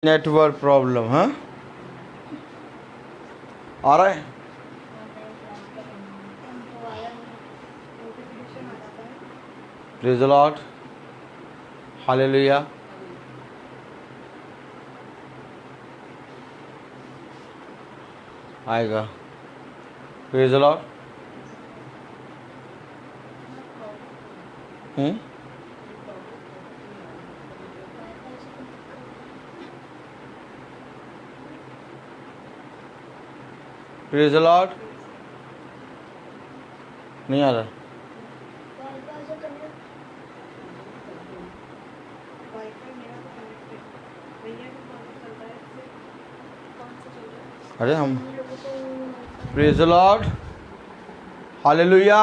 Network problem. हाँ, आ रहा है। Praise the Lord, hallelujah. आएगा। Praise the Lord. Praise the Lord. नहीं आ रहा। अरे हम praise the Lord, hallelujah,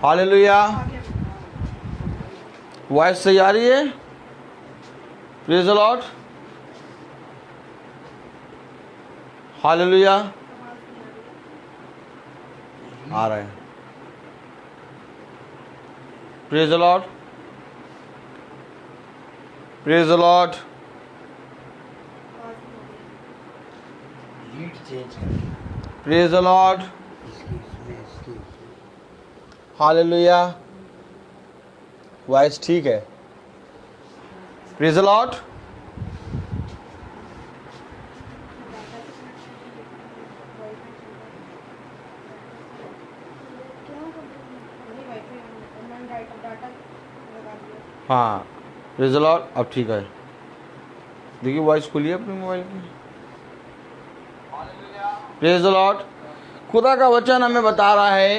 hallelujah. Voice सही आ रही है? Praise the Lord, hallelujah. आ रहा है। Praise the Lord, praise the Lord. Praise the Lord, hallelujah. Voice ठीक है। Praise the Lord. हाँ, प्रेज़ द लॉर्ड। अब ठीक है। देखिए वॉइस खुली है अपने मोबाइल की। Praise the Lord. खुदा का वचन हमें बता रहा है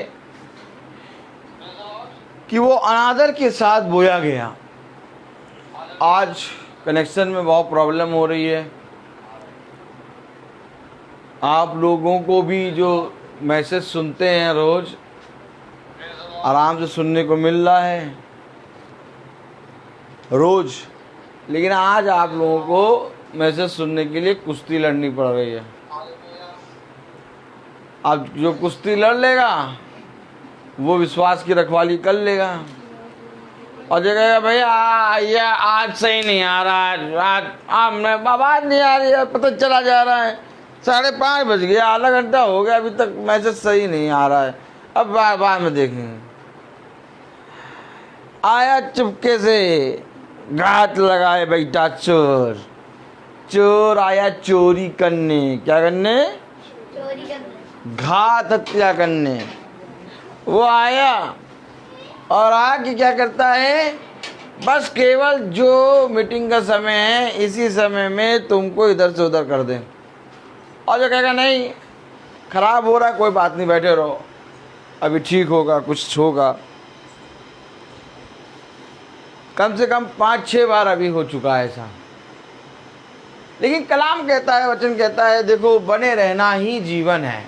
कि वो अनादर के साथ बोया गया। आज कनेक्शन में बहुत प्रॉब्लम हो रही है। आप लोगों को भी जो मैसेज सुनते हैं रोज आराम से सुनने को मिल रहा है रोज, लेकिन आज आप लोगों को मैसेज सुनने के लिए कुश्ती लड़नी पड़ रही है। अब जो कुश्ती लड़ लेगा वो विश्वास की रखवाली कर लेगा और जगह भैया ये आज सही नहीं आ रहा है, आज आवाज नहीं आ रही है, पता चला जा रहा है 5:30 बज गया, आधा घंटा हो गया, अभी तक मैसेज सही नहीं आ रहा है। अब बाद में देखेंगे। आया चुपके से, घात लगाए बैठा चोर। चोर आया चोरी करने। क्या करने? चोरी करने, घात हत्या करने। वो आया और आके क्या करता है, बस केवल जो मीटिंग का समय है इसी समय में तुमको इधर से उधर कर दे और जो कहेगा नहीं खराब हो रहा है, कोई बात नहीं, बैठे रहो, अभी ठीक होगा, कुछ होगा। कम से कम 5-6 बार अभी हो चुका है ऐसा। लेकिन कलाम कहता है, वचन कहता है, देखो बने रहना ही जीवन है।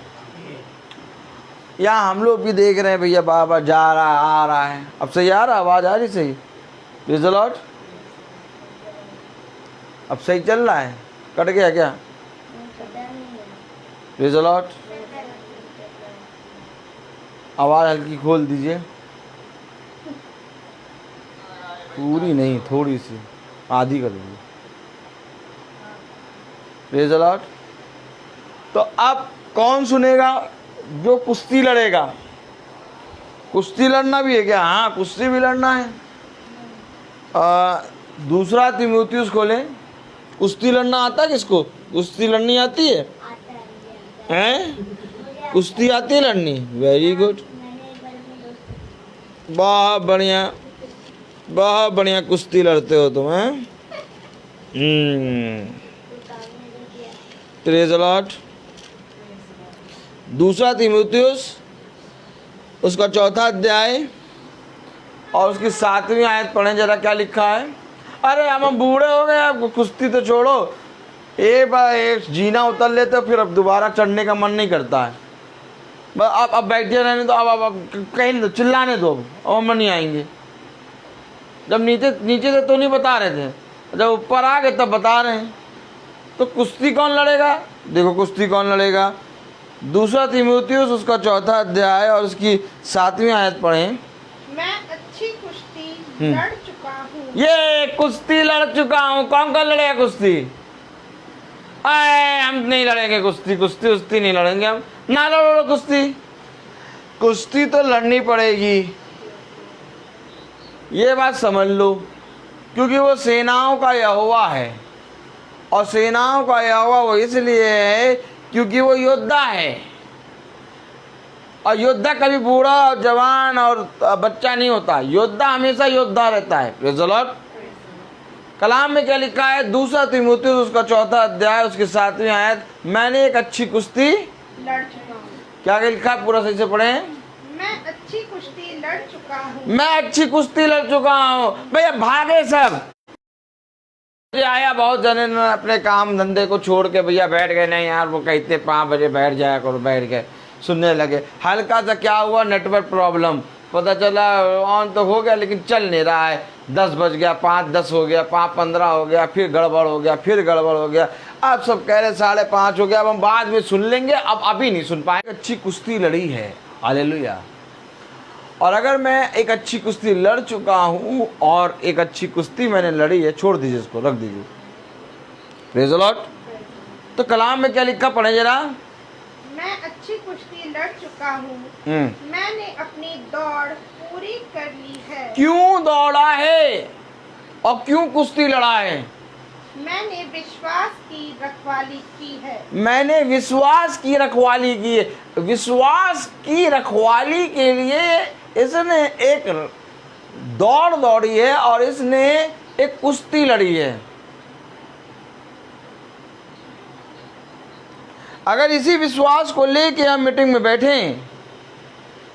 यहाँ हम लोग भी देख रहे हैं भैया, बाबा जा रहा है, आ रहा है। अब सही आ रहा, आवाज़ आ रही सही? Praise the Lord. अब सही चल रहा है? कट गया क्या? Praise the Lord. आवाज़ हल्की खोल दीजिए, पूरी नहीं, थोड़ी सी, आधी कर दीजिए। Praise the Lord. तो अब कौन सुनेगा? जो कुश्ती लड़ेगा। कुश्ती लड़ना भी है क्या? हाँ, कुश्ती भी लड़ना है। दूसरा तीमुथियुस खोलें। कुश्ती लड़ना आता है किसको? कुश्ती लड़नी आती है? हैं? कुश्ती आती है लड़नी? वेरी गुड, बहुत बढ़िया, बहुत बढ़िया कुश्ती लड़ते हो तुम। हैं? Praise the Lord. दूसरा तीमुथियुस उसका 4था अध्याय और उसकी 7वीं आयत पढ़ें जरा, क्या लिखा है। अरे हम बूढ़े हो गए, अब कुश्ती तो छोड़ो, एक बार एक जीना उतर लेते फिर अब दोबारा चढ़ने का मन नहीं करता है। बस अब बैठे रहने दो, अब कहीं दो, चिल्लाने दो, अब हम नहीं आएंगे। जब नीचे से तो नहीं बता रहे थे, जब ऊपर आ गए तब बता रहे हैं। तो कुश्ती कौन लड़ेगा? देखो कुश्ती कौन लड़ेगा। दूसरा तीमुथियुस उसका 4था अध्याय और उसकी 7वीं आयत पढ़ें। मैं अच्छी कुश्ती लड़ चुका हूँ, ये कुश्ती लड़ चुका हूं। कौन कौन लड़ेगा कुश्ती? अरे हम नहीं लड़ेंगे कुश्ती, कुश्ती उस्ती नहीं लड़ेंगे हम। ना लड़ो कुश्ती, कुश्ती तो लड़नी पड़ेगी, ये बात समझ लो। क्योंकि वो सेनाओं का यहोवा है, और सेनाओं का यहोवा वो इसलिए है क्योंकि वो योद्धा है। और योद्धा कभी बूढ़ा और जवान और बच्चा नहीं होता, योद्धा हमेशा योद्धा रहता है। Praise the Lord. कलाम में क्या लिखा है? 2 तीमुथियुस उसका 4 अध्याय उसकी 7वीं आयत, मैंने एक अच्छी कुश्ती लड़ चुका हूँ। क्या लिखा है? पूरा सही से पढ़े। मैं अच्छी कुश्ती लड़ चुका हूँ। मैं अच्छी कुश्ती लड़ चुका हूँ। भैया भागे सब। आया बहुत जने ने अपने काम धंधे को छोड़ के भैया बैठ गए, नहीं यार वो कहते 5 बजे बैठ जाया करो, बैठ गए सुनने लगे। हल्का सा क्या हुआ, नेटवर्क प्रॉब्लम, पता चला ऑन तो हो गया लेकिन चल नहीं रहा है। 10 बज गया, 5:10 हो गया, 5:15 हो गया, फिर गड़बड़ हो गया, फिर गड़बड़ हो गया। अब सब कह रहे 5:30 हो गया, अब हम बाद में सुन लेंगे, अब अभी नहीं सुन पाएंगे। अच्छी कुश्ती लड़ी है, हालेलुया। और अगर मैं एक अच्छी कुश्ती लड़ चुका हूं और एक अच्छी कुश्ती मैंने लड़ी है, छोड़ दीजिए इसको, रख दीजिए। Praise the Lord. तो कलाम में क्या लिखा, पढ़े जरा। मैं अच्छी कुश्ती लड़ चुका हूँ, मैंने अपनी दौड़ पूरी कर ली है। क्यों दौड़ा है और क्यों कुश्ती लड़ा है? मैंने विश्वास की रखवाली की है। मैंने विश्वास की रखवाली की है। विश्वास की रखवाली के लिए इसने एक दौड़ दौड़ी है और इसने एक कुश्ती लड़ी है। अगर इसी विश्वास को लेके हम मीटिंग में बैठें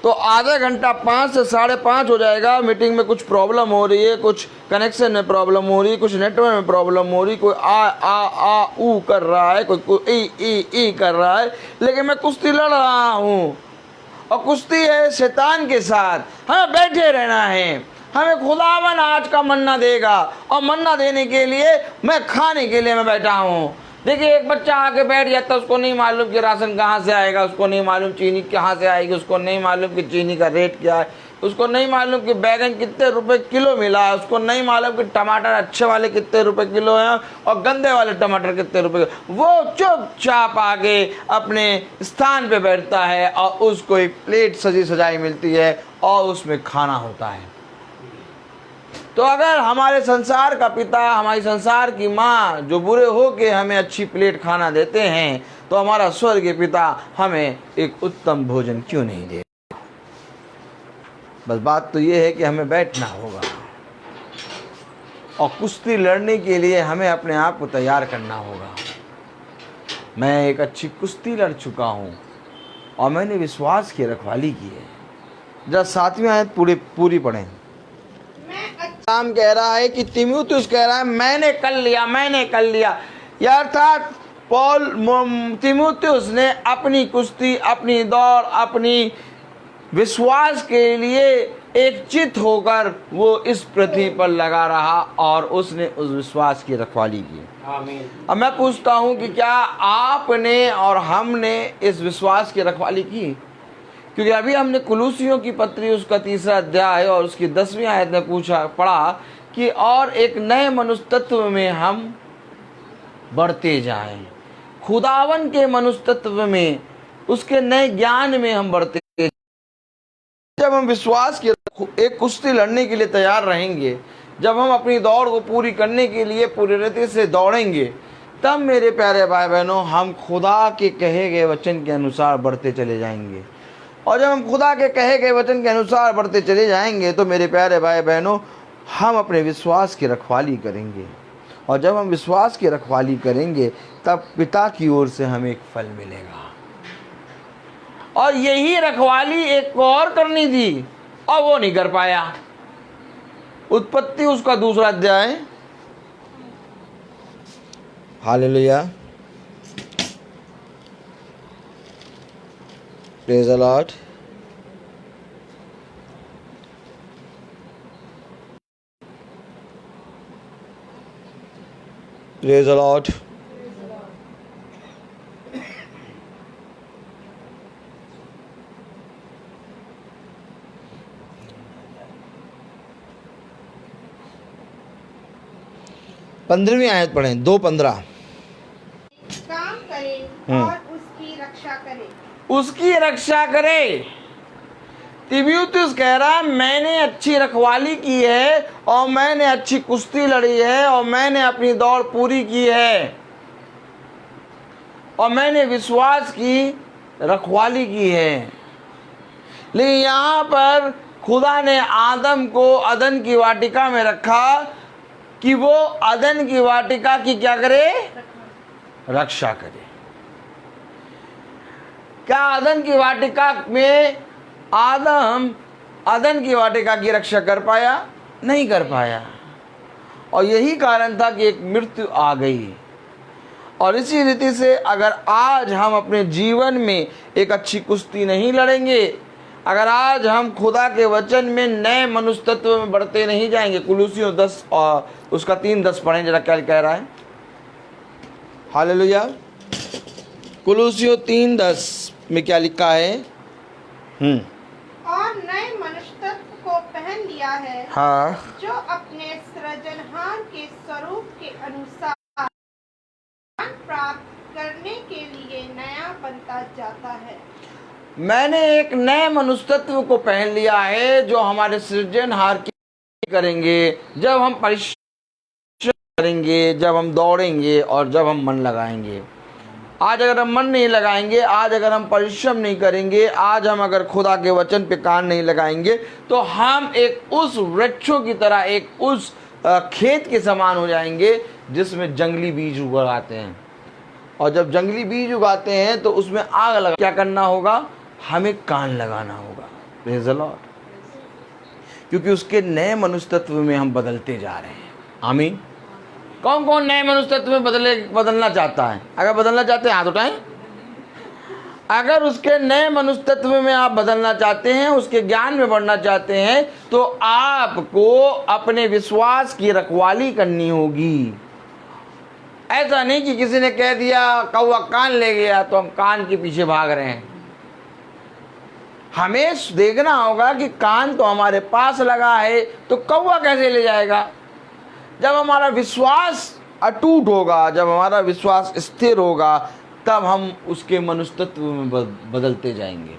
तो आधा घंटा 5 से 5:30 हो जाएगा। मीटिंग में कुछ प्रॉब्लम हो रही है, कुछ कनेक्शन में प्रॉब्लम हो रही है, कुछ नेटवर्क में प्रॉब्लम हो रही, कोई आ ऊ कर रहा है, कोई ई कर रहा है, लेकिन मैं कुश्ती लड़ रहा हूँ। और कुश्ती है शैतान के साथ। हमें बैठे रहना है, हमें खुदावन आज का मन्ना देगा, और मन्ना देने के लिए मैं खाने के लिए मैं बैठा हूँ। देखिए एक बच्चा आके बैठ जाता है, उसको नहीं मालूम कि राशन कहाँ से आएगा, उसको नहीं मालूम चीनी कहाँ से आएगी, उसको नहीं मालूम कि चीनी का रेट क्या है, उसको नहीं मालूम कि बैगन कितने रुपए किलो मिला है, उसको नहीं मालूम कि टमाटर अच्छे वाले कितने रुपए किलो हैं और गंदे वाले टमाटर कितने रुपए। वो चुपचाप आगे अपने स्थान पे बैठता है और उसको एक प्लेट सजी सजाई मिलती है और उसमें खाना होता है। तो अगर हमारे संसार का पिता, हमारी संसार की माँ जो बुरे हो के हमें अच्छी प्लेट खाना देते हैं, तो हमारा स्वर्गीय पिता हमें एक उत्तम भोजन क्यों नहीं दे? बस बात तो ये है कि हमें बैठना होगा और कुश्ती लड़ने के लिए हमें अपने आप को तैयार करना होगा। मैं एक अच्छी कुश्ती लड़ चुका हूँ और मैंने विश्वास की रखवाली की है। जरा 7वीं आयत पूरी पढ़ें। काम कह रहा है कि तीमुथियुस कह रहा है मैंने कर लिया, मैंने कर लिया। यार अर्थात तीमुथियुस ने अपनी कुश्ती, अपनी दौड़, अपनी विश्वास के लिए एक चित होकर वो इस पृथ्वी पर लगा रहा और उसने उस विश्वास की रखवाली की। आमीन। अब मैं पूछता हूँ कि क्या आपने और हमने इस विश्वास की रखवाली की? क्योंकि अभी हमने कुलूसियों की पत्री उसका 3 अध्याय और उसकी 10वीं आयत में पढ़ा कि और एक नए मनुष्य तत्व में हम बढ़ते जाएं, खुदावन के मनुष्य तत्व में, उसके नए ज्ञान में हम बढ़ते। जब हम विश्वास की एक कुश्ती लड़ने के लिए तैयार रहेंगे, जब हम अपनी दौड़ को पूरी करने के लिए पूरी रीति से दौड़ेंगे, तब मेरे प्यारे भाई बहनों हम खुदा के कहे गए वचन के अनुसार बढ़ते चले जाएंगे। और जब हम खुदा के कहे गए वचन के अनुसार बढ़ते चले जाएंगे तो मेरे प्यारे भाई बहनों हम अपने विश्वास की रखवाली करेंगे। और जब हम विश्वास की रखवाली करेंगे तब पिता की ओर से हमें एक फल मिलेगा। और यही रखवाली एक को और करनी थी और वो नहीं कर पाया। उत्पत्ति उसका 2 अध्याय, hallelujah, praise the Lord. Praise the Lord. 15वीं आयत पढ़ें, 2:15। काम करे और उसकी रक्षा करे। उसकी रक्षा करे। तिमुथियुस कह रहा मैंने अच्छी रखवाली की है और मैंने अच्छी कुश्ती लड़ी है और मैंने अपनी दौड़ पूरी की है और मैंने विश्वास की रखवाली की है। लेकिन यहाँ पर खुदा ने आदम को अदन की वाटिका में रखा कि वो अदन की वाटिका की क्या करे? रक्षा करे। क्या अदन की वाटिका में आदम अदन की वाटिका की रक्षा कर पाया? नहीं कर पाया। और यही कारण था कि एक मृत्यु आ गई। और इसी रीति से अगर आज हम अपने जीवन में एक अच्छी कुश्ती नहीं लड़ेंगे, अगर आज हम खुदा के वचन में नए मनुष्य तत्व में बढ़ते नहीं जाएंगे, कुलुसियों 10 और उसका 3:10 पढ़ें जरा, क्या कह रहा है? हालेलुया। कुलुसियों 3:10 में क्या लिखा है? और नए मनुष्य तत्व को पहन लिया है, हाँ, जो अपने सृजनहार के स्वरूप के अनुसार प्राप्त करने के लिए नया बनता जाता है। मैंने एक नए मनुष्य तत्व को पहन लिया है जो हमारे सृजनहार की करेंगे जब हम परिश्रम करेंगे, जब हम दौड़ेंगे और जब हम मन लगाएंगे। आज अगर हम मन नहीं लगाएंगे, आज अगर हम परिश्रम नहीं करेंगे, आज हम अगर खुदा के वचन पे कान नहीं लगाएंगे, तो हम एक उस वृक्षों की तरह, एक उस खेत के समान हो जाएंगे जिसमें जंगली बीज उगाते हैं। और जब जंगली बीज उगाते हैं तो उसमें आग लगा, क्या करना होगा? हमें कान लगाना होगा। Praise the Lord. क्योंकि उसके नए मनुष्य तत्व में हम बदलते जा रहे हैं। आमीन। कौन कौन नए मनुष्य तत्व में बदलना चाहता है? अगर बदलना चाहते हैं हाथ उठाएं। अगर उसके नए मनुष्य तत्व में आप बदलना चाहते हैं, उसके ज्ञान में बढ़ना चाहते हैं, तो आपको अपने विश्वास की रखवाली करनी होगी। ऐसा नहीं कि किसी ने कह दिया कौवा कान ले गया तो हम कान के पीछे भाग रहे हैं। हमें देखना होगा कि कान तो हमारे पास लगा है, तो कौवा कैसे ले जाएगा? जब हमारा विश्वास अटूट होगा, जब हमारा विश्वास स्थिर होगा, तब हम उसके मनुष्य तत्व में बदलते जाएंगे।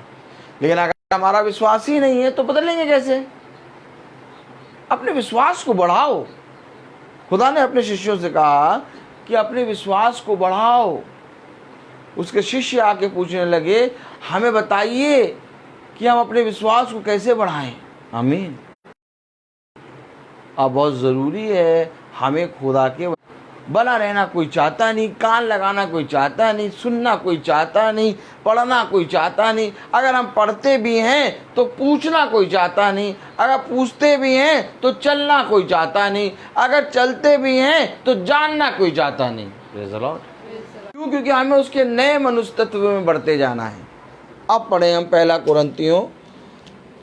लेकिन अगर हमारा विश्वास ही नहीं है तो बदलेंगे कैसे? अपने विश्वास को बढ़ाओ। खुदा ने अपने शिष्यों से कहा कि अपने विश्वास को बढ़ाओ। उसके शिष्य आके पूछने लगे, हमें बताइए कि हम अपने विश्वास को कैसे बढ़ाएं। आमीन। अब बहुत ज़रूरी है, हमें खुदा के बना रहना कोई चाहता नहीं, कान लगाना कोई चाहता नहीं, सुनना कोई चाहता नहीं, पढ़ना कोई चाहता नहीं। अगर हम पढ़ते भी हैं तो पूछना कोई चाहता नहीं, अगर पूछते भी हैं तो चलना कोई चाहता नहीं, अगर चलते भी हैं तो जानना कोई चाहता नहीं। Praise the Lord. क्यों? क्योंकि हमें उसके नए मनुष्य तत्व में बढ़ते जाना है। अब पढ़ें हम 1 कुरिन्थियों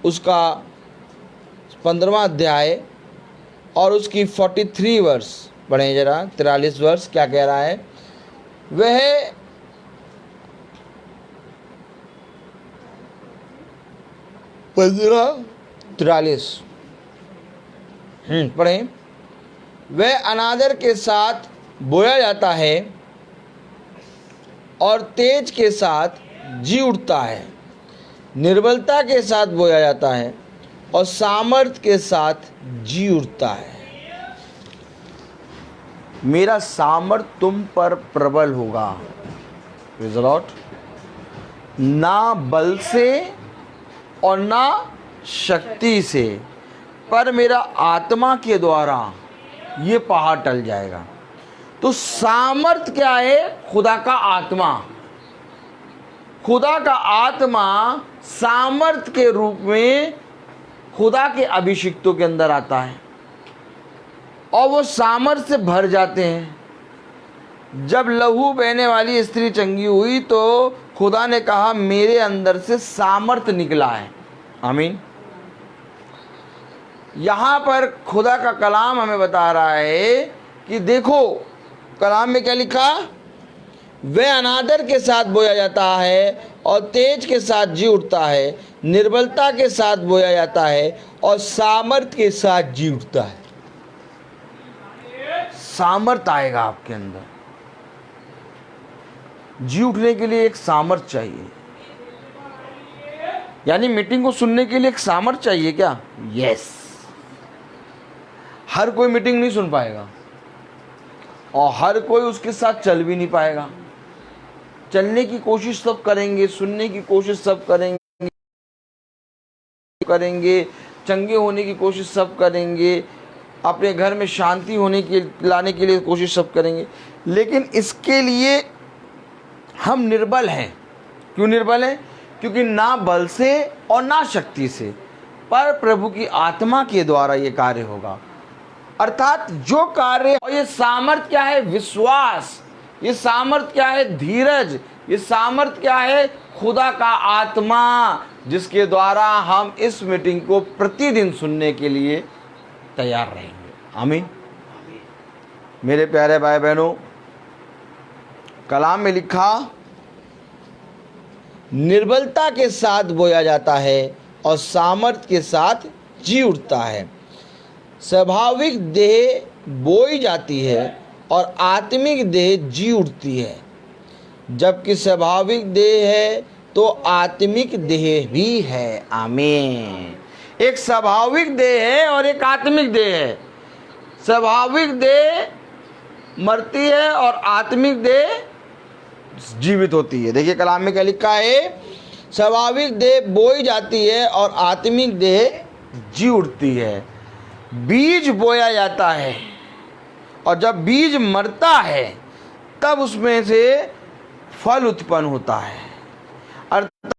उसका 15वां अध्याय और उसकी 43 वर्ष पढ़ें जरा, 43 वर्ष क्या कह रहा है? वह 15:43 पढ़ें। वह अनादर के साथ बोया जाता है और तेज के साथ जी उठता है, निर्बलता के साथ बोया जाता है और सामर्थ के साथ जी उठता है। मेरा सामर्थ तुम पर प्रबल होगा। Praise the Lord. ना बल से और ना शक्ति से, पर मेरा आत्मा के द्वारा ये पहाड़ टल जाएगा। तो सामर्थ क्या है? खुदा का आत्मा। खुदा का आत्मा सामर्थ के रूप में खुदा के अभिषिक्तों के अंदर आता है और वो सामर्थ से भर जाते हैं। जब लहू बहने वाली स्त्री चंगी हुई तो खुदा ने कहा मेरे अंदर से सामर्थ निकला है। आमीन। यहाँ पर खुदा का कलाम हमें बता रहा है कि देखो कलाम में क्या लिखा? वह अनादर के साथ बोया जाता है और तेज के साथ जी उठता है, निर्बलता के साथ बोया जाता है और सामर्थ के साथ जी उठता है। सामर्थ आएगा आपके अंदर। जी उठने के लिए एक सामर्थ चाहिए, यानी मीटिंग को सुनने के लिए एक सामर्थ चाहिए क्या? यस। हर कोई मीटिंग नहीं सुन पाएगा और हर कोई उसके साथ चल भी नहीं पाएगा। चलने की कोशिश सब करेंगे, सुनने की कोशिश सब करेंगे, चंगे होने की कोशिश सब करेंगे, अपने घर में शांति लाने के लिए कोशिश सब करेंगे, लेकिन इसके लिए हम निर्बल हैं। क्यों निर्बल हैं? क्योंकि ना बल से और ना शक्ति से, पर प्रभु की आत्मा के द्वारा ये कार्य होगा। अर्थात जो कार्य, और ये सामर्थ क्या है? विश्वास। ये सामर्थ क्या है? धीरज। ये सामर्थ क्या है? खुदा का आत्मा, जिसके द्वारा हम इस मीटिंग को प्रतिदिन सुनने के लिए तैयार रहेंगे। आमीन। मेरे प्यारे भाई बहनों, कलाम में लिखा, निर्बलता के साथ बोया जाता है और सामर्थ के साथ जी उठता है। स्वाभाविक देह बोई जाती है और आत्मिक देह जी उठती है। जबकि स्वाभाविक देह है तो आत्मिक देह भी है। आमीन। एक स्वाभाविक देह है और एक आत्मिक देह है। स्वाभाविक देह मरती है और आत्मिक देह जीवित होती है। देखिए कलाम में क्या लिखा है? स्वाभाविक देह बोई जाती है और आत्मिक देह जी उठती है। बीज बोया जाता है और जब बीज मरता है तब उसमें से फल उत्पन्न होता है। अर्थात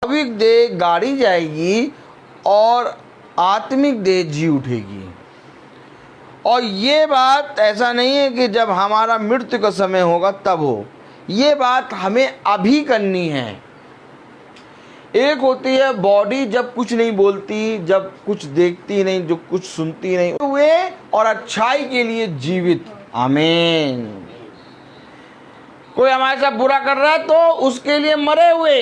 स्वाभाविक देह गाड़ी जाएगी और आत्मिक देह जी उठेगी। और ये बात ऐसा नहीं है कि जब हमारा मृत्यु का समय होगा तब हो, ये बात हमें अभी करनी है। एक होती है बॉडी जब कुछ नहीं बोलती, जब कुछ देखती नहीं, जो कुछ सुनती नहीं, हुए और अच्छाई के लिए जीवित। आमीन। कोई हमारे साथ बुरा कर रहा है तो उसके लिए मरे हुए,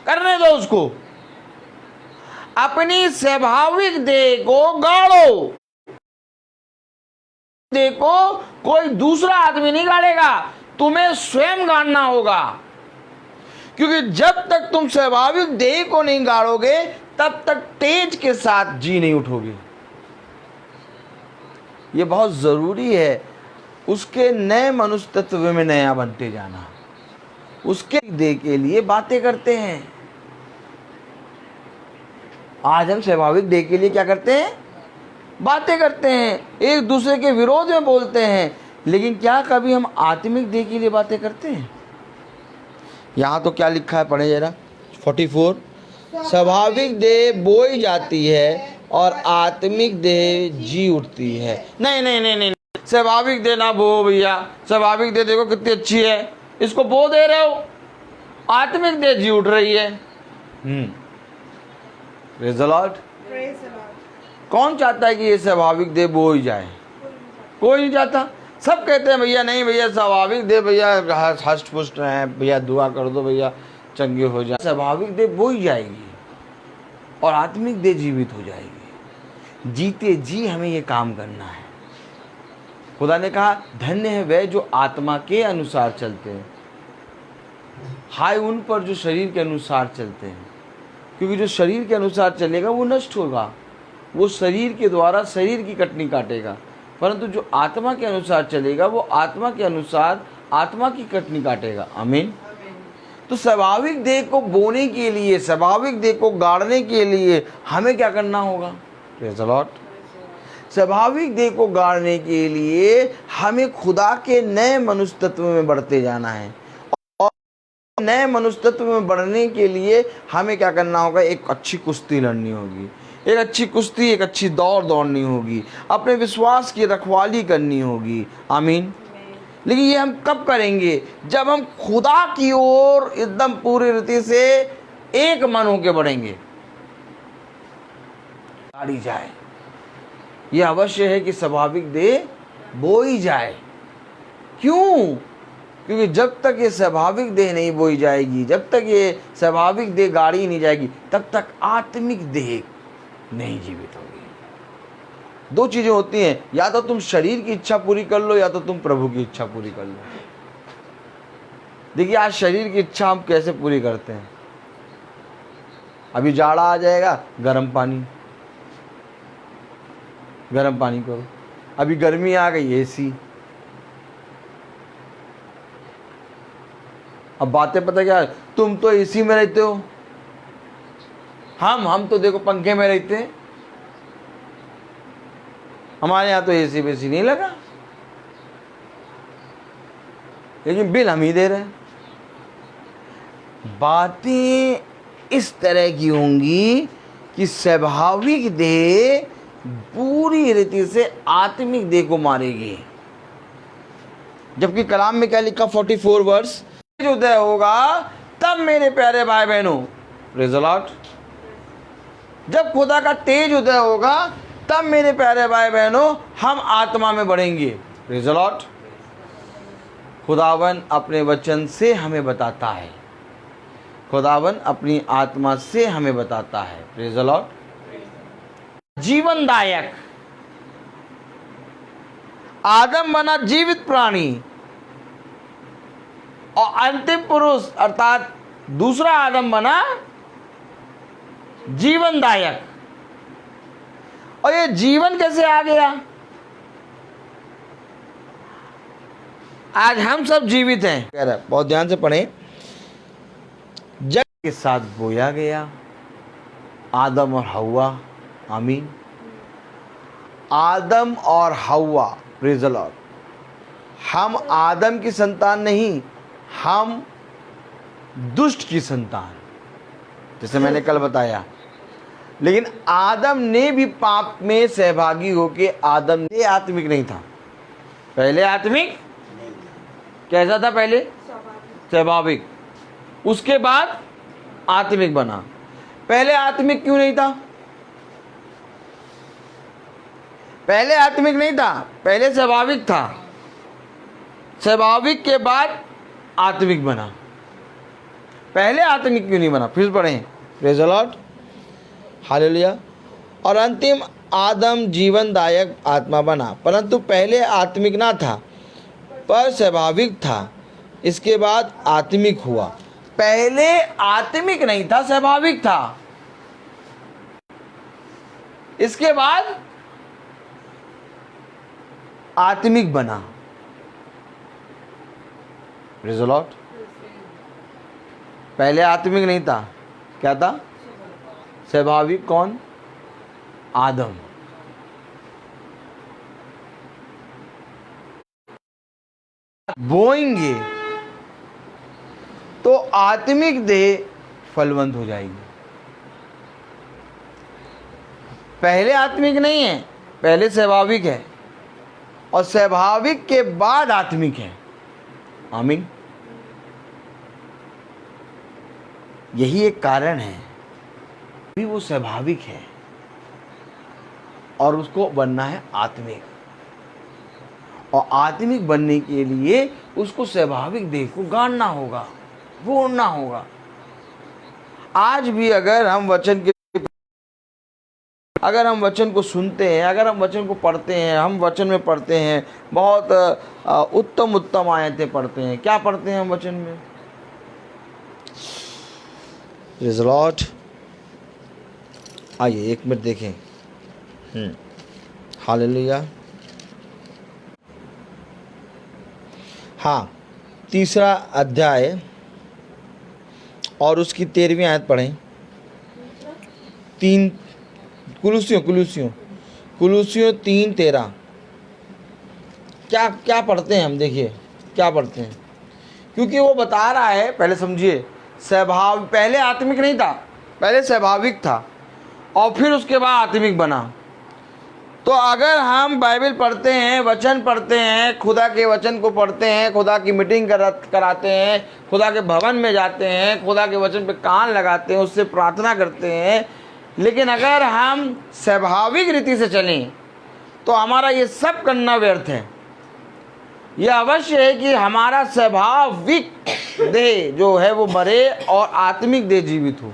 करने दो उसको। अपनी स्वाभाविक देह को गाड़ो। देखो, कोई दूसरा आदमी नहीं गाड़ेगा, तुम्हें स्वयं गाड़ना होगा। क्योंकि जब तक तुम स्वाभाविक देह को नहीं गाड़ोगे तब तक तेज के साथ जी नहीं उठोगे। ये बहुत जरूरी है। उसके नए मनुष्य तत्व में नया बनते जाना। उसके देह के लिए बातें करते हैं। आज हम स्वाभाविक देह के लिए क्या करते हैं? बातें करते हैं, एक दूसरे के विरोध में बोलते हैं, लेकिन क्या कभी हम आत्मिक देह के लिए बातें करते हैं? यहाँ तो क्या लिखा है, पढ़े जरा 44। स्वाभाविक देह बोई जाती है और आत्मिक देह जी उठती है। नहीं नहीं नहीं नहीं, स्वाभाविक देह ना बो भैया। स्वाभाविक देह देखो कितनी अच्छी है, इसको बो दे रहे हो, आत्मिक देह जी उठ रही है। Praise the Lord. कौन चाहता है कि ये स्वाभाविक देह बो ही जाए? कोई नहीं चाहता। सब कहते हैं भैया नहीं भैया स्वाभाविक देह भैया हष्ट पुष्ट है, भैया दुआ कर दो भैया चंगे हो जाए। स्वाभाविक देह बो ही जाएगी और आत्मिक देह जीवित हो जाएगी। जीते जी हमें ये काम करना है। खुदा ने कहा धन्य है वे जो आत्मा के अनुसार चलते हैं। हाय उन पर जो शरीर के अनुसार चलते हैं, क्योंकि जो शरीर के अनुसार चलेगा वो नष्ट होगा, वो शरीर के द्वारा शरीर की कटनी काटेगा। परंतु जो आत्मा के अनुसार चलेगा वो आत्मा के अनुसार आत्मा की कटनी काटेगा। आमीन। तो स्वाभाविक देह को बोने के लिए, स्वाभाविक देह को गाड़ने के लिए हमें क्या करना होगा? Praise the Lord. स्वाभाविक देह को गाड़ने के लिए हमें खुदा के नए मनुष्य तत्व में बढ़ते जाना है। और नए मनुष्य तत्व में बढ़ने के लिए हमें क्या करना होगा? एक अच्छी कुश्ती लड़नी होगी, एक अच्छी कुश्ती, एक अच्छी दौड़ दौड़नी होगी, अपने विश्वास की रखवाली करनी होगी। आमीन। लेकिन ये हम कब करेंगे? जब हम खुदा की ओर एकदम पूरी रीति से एक मन होकर बढ़ेंगे। गाड़ी जाए, ये अवश्य है कि स्वाभाविक देह बोई जाए। क्यों? क्योंकि जब तक ये स्वाभाविक देह नहीं बोई जाएगी, जब तक ये स्वाभाविक देह गाड़ी नहीं जाएगी, तब तक आत्मिक देह नहीं जीवित होगी। दो चीज़ें होती हैं, या तो तुम शरीर की इच्छा पूरी कर लो या तो तुम प्रभु की इच्छा पूरी कर लो। देखिए आज शरीर की इच्छा हम कैसे पूरी करते हैं। अभी जाड़ा आ जाएगा, गर्म पानी करो। अभी गर्मी आ गई, एसी। अब बातें पता क्या है, तुम तो एसी में रहते हो, हम तो देखो पंखे में रहते हैं। हमारे यहाँ तो एसी वेसी नहीं लगा, लेकिन बिल हम ही दे रहे हैं। बातें इस तरह की होंगी कि स्वाभाविक देह पूरी रीति से आत्मिक देह को मारेगी। जबकि कलाम में क्या लिखा, 44 वर्ष उदय होगा तब मेरे प्यारे भाई बहनों, प्रेज़ द लॉर्ड, जब खुदा का तेज उदय होगा तब मेरे प्यारे भाई बहनों हम आत्मा में बढ़ेंगे। Praise the Lord. खुदावन अपने वचन से हमें बताता है, खुदावन अपनी आत्मा से हमें बताता है। Praise the Lord. जीवनदायक, आदम बना जीवित प्राणी और अंतिम पुरुष अर्थात दूसरा आदम बना जीवनदायक। और ये जीवन कैसे आ गया? आज हम सब जीवित हैं, कह रहा है, बहुत ध्यान से पढ़ें। जग के साथ बोया गया आदम और हव्वा, आमीन। आदम और हव्वा, प्रेज़ द लॉर्ड। हम आदम की संतान नहीं, हम दुष्ट की संतान, जैसे मैंने कल बताया। लेकिन आदम ने भी पाप में सहभागी होके, आदम ने आत्मिक नहीं था पहले। आत्मिक कैसा था पहले? स्वाभाविक। उसके बाद आत्मिक बना। पहले आत्मिक क्यों नहीं था? पहले आत्मिक नहीं था, पहले स्वाभाविक था। स्वाभाविक के बाद आत्मिक बना। पहले आत्मिक क्यों नहीं बना? फिर पढ़ें, प्रेज़ द लॉर्ड, हालेलुया। और अंतिम आदम जीवनदायक आत्मा बना, परंतु पहले आत्मिक ना था पर स्वाभाविक था, इसके बाद आत्मिक हुआ। पहले आत्मिक नहीं था, स्वाभाविक था, इसके बाद आत्मिक बना। Praise the Lord. पहले आत्मिक नहीं था, क्या था? स्वाभाविक। कौन? आदम। बोएंगे तो आत्मिक देह फलवंत हो जाएगी। पहले आत्मिक नहीं है, पहले स्वाभाविक है, और स्वाभाविक के बाद आत्मिक है। आमीन। यही एक कारण है भी वो स्वाभाविक है और उसको बनना है आत्मिक। और आत्मिक बनने के लिए उसको स्वाभाविक देह को गाड़ना होगा, बोलना होगा। आज भी अगर हम वचन को सुनते हैं, अगर हम वचन को पढ़ते हैं, हम वचन में पढ़ते हैं, बहुत उत्तम आयतें पढ़ते हैं। क्या पढ़ते हैं हम वचन में? Praise the Lord. आइए एक मिनट देखें। हालेलुया। हाँ, 3 अध्याय और उसकी 13वीं आयत पढ़ें। 3 कुलूसियों 3:13। क्या पढ़ते हैं हम? देखिए क्या पढ़ते हैं, क्योंकि वो बता रहा है। पहले समझिए, पहले आत्मिक नहीं था, पहले स्वाभाविक था और फिर उसके बाद आत्मिक बना। तो अगर हम बाइबल पढ़ते हैं, वचन पढ़ते हैं, खुदा के वचन को पढ़ते हैं, खुदा की मीटिंग कराते हैं, खुदा के भवन में जाते हैं, खुदा के वचन पे कान लगाते हैं, उससे प्रार्थना करते हैं, लेकिन अगर हम स्वाभाविक रीति से चलें तो हमारा ये सब करना व्यर्थ है। यह अवश्य है कि हमारा स्वाभाविक देह जो है वो मरे और आत्मिक देह जीवित हो।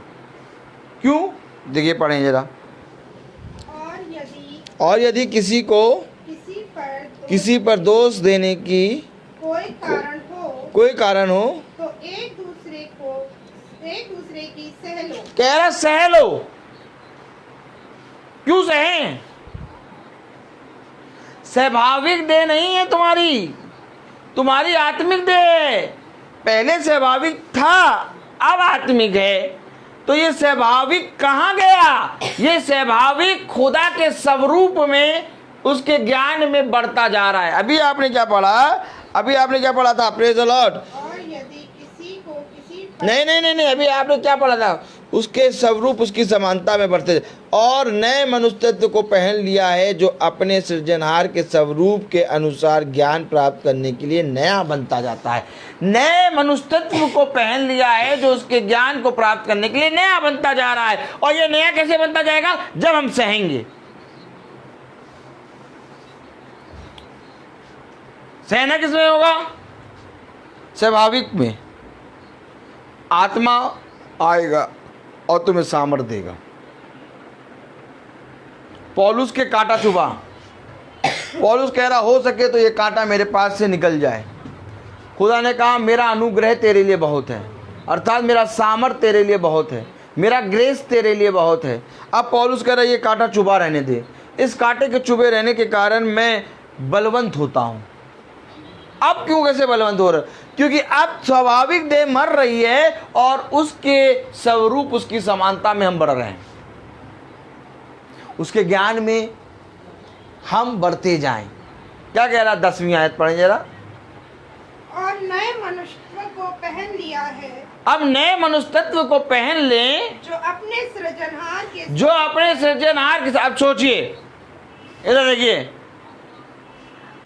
क्यों? देखिए, पढ़ें जरा। और यदि और यदि किसी पर दोष देने की कोई कारण हो तो एक दूसरे की सह लो। कह रहा सह लो। क्यों सहें? स्वाभाविक देह नहीं है तुम्हारी आत्मिक देह है। पहले स्वाभाविक था, अब आत्मिक है। तो ये स्वाभाविक कहाँ गया? ये स्वाभाविक खुदा के स्वरूप में, उसके ज्ञान में बढ़ता जा रहा है। अभी आपने क्या पढ़ा था? Praise the Lord. और यदि किसी को किसी पर नहीं, अभी आपने क्या पढ़ा था? उसके स्वरूप, उसकी समानता में बढ़ते और नए मनुष्यत्व को पहन लिया है, जो अपने सृजनहार के स्वरूप के अनुसार ज्ञान प्राप्त करने के लिए नया बनता जाता है। नए मनुष्यत्व को पहन लिया है, जो उसके ज्ञान को प्राप्त करने के लिए नया बनता जा रहा है। और ये नया कैसे बनता जाएगा? जब हम सहेंगे। सहना किसमें होगा? स्वाभाविक में। आत्मा आएगा और तुम्हें सामर्थ देगा। पौलुस के कांटा चुभा। पौलुस कह रहा, हो सके तो ये कांटा मेरे पास से निकल जाए। खुदा ने कहा, मेरा अनुग्रह तेरे लिए बहुत है, अर्थात मेरा सामर्थ तेरे लिए बहुत है, मेरा ग्रेस तेरे लिए बहुत है। अब पौलुस कह रहा, ये कांटा चुभा रहने दे। इस कांटे के चुभे रहने के कारण मैं बलवंत होता हूं। अब क्यों कैसे बलवंत हो रहा? क्योंकि अब स्वाभाविक देह मर रही है और उसके स्वरूप, उसकी समानता में हम बढ़ रहे हैं। उसके ज्ञान में हम बढ़ते जाएं। क्या कह रहा? 10वीं आयत पढ़ें जरा। और नए मनुष्यत्व को पहन लिया है। अब नए मनुष्यत्व को पहन लें, जो अपने सृजनहार के। अब सोचिए, इधर देखिए।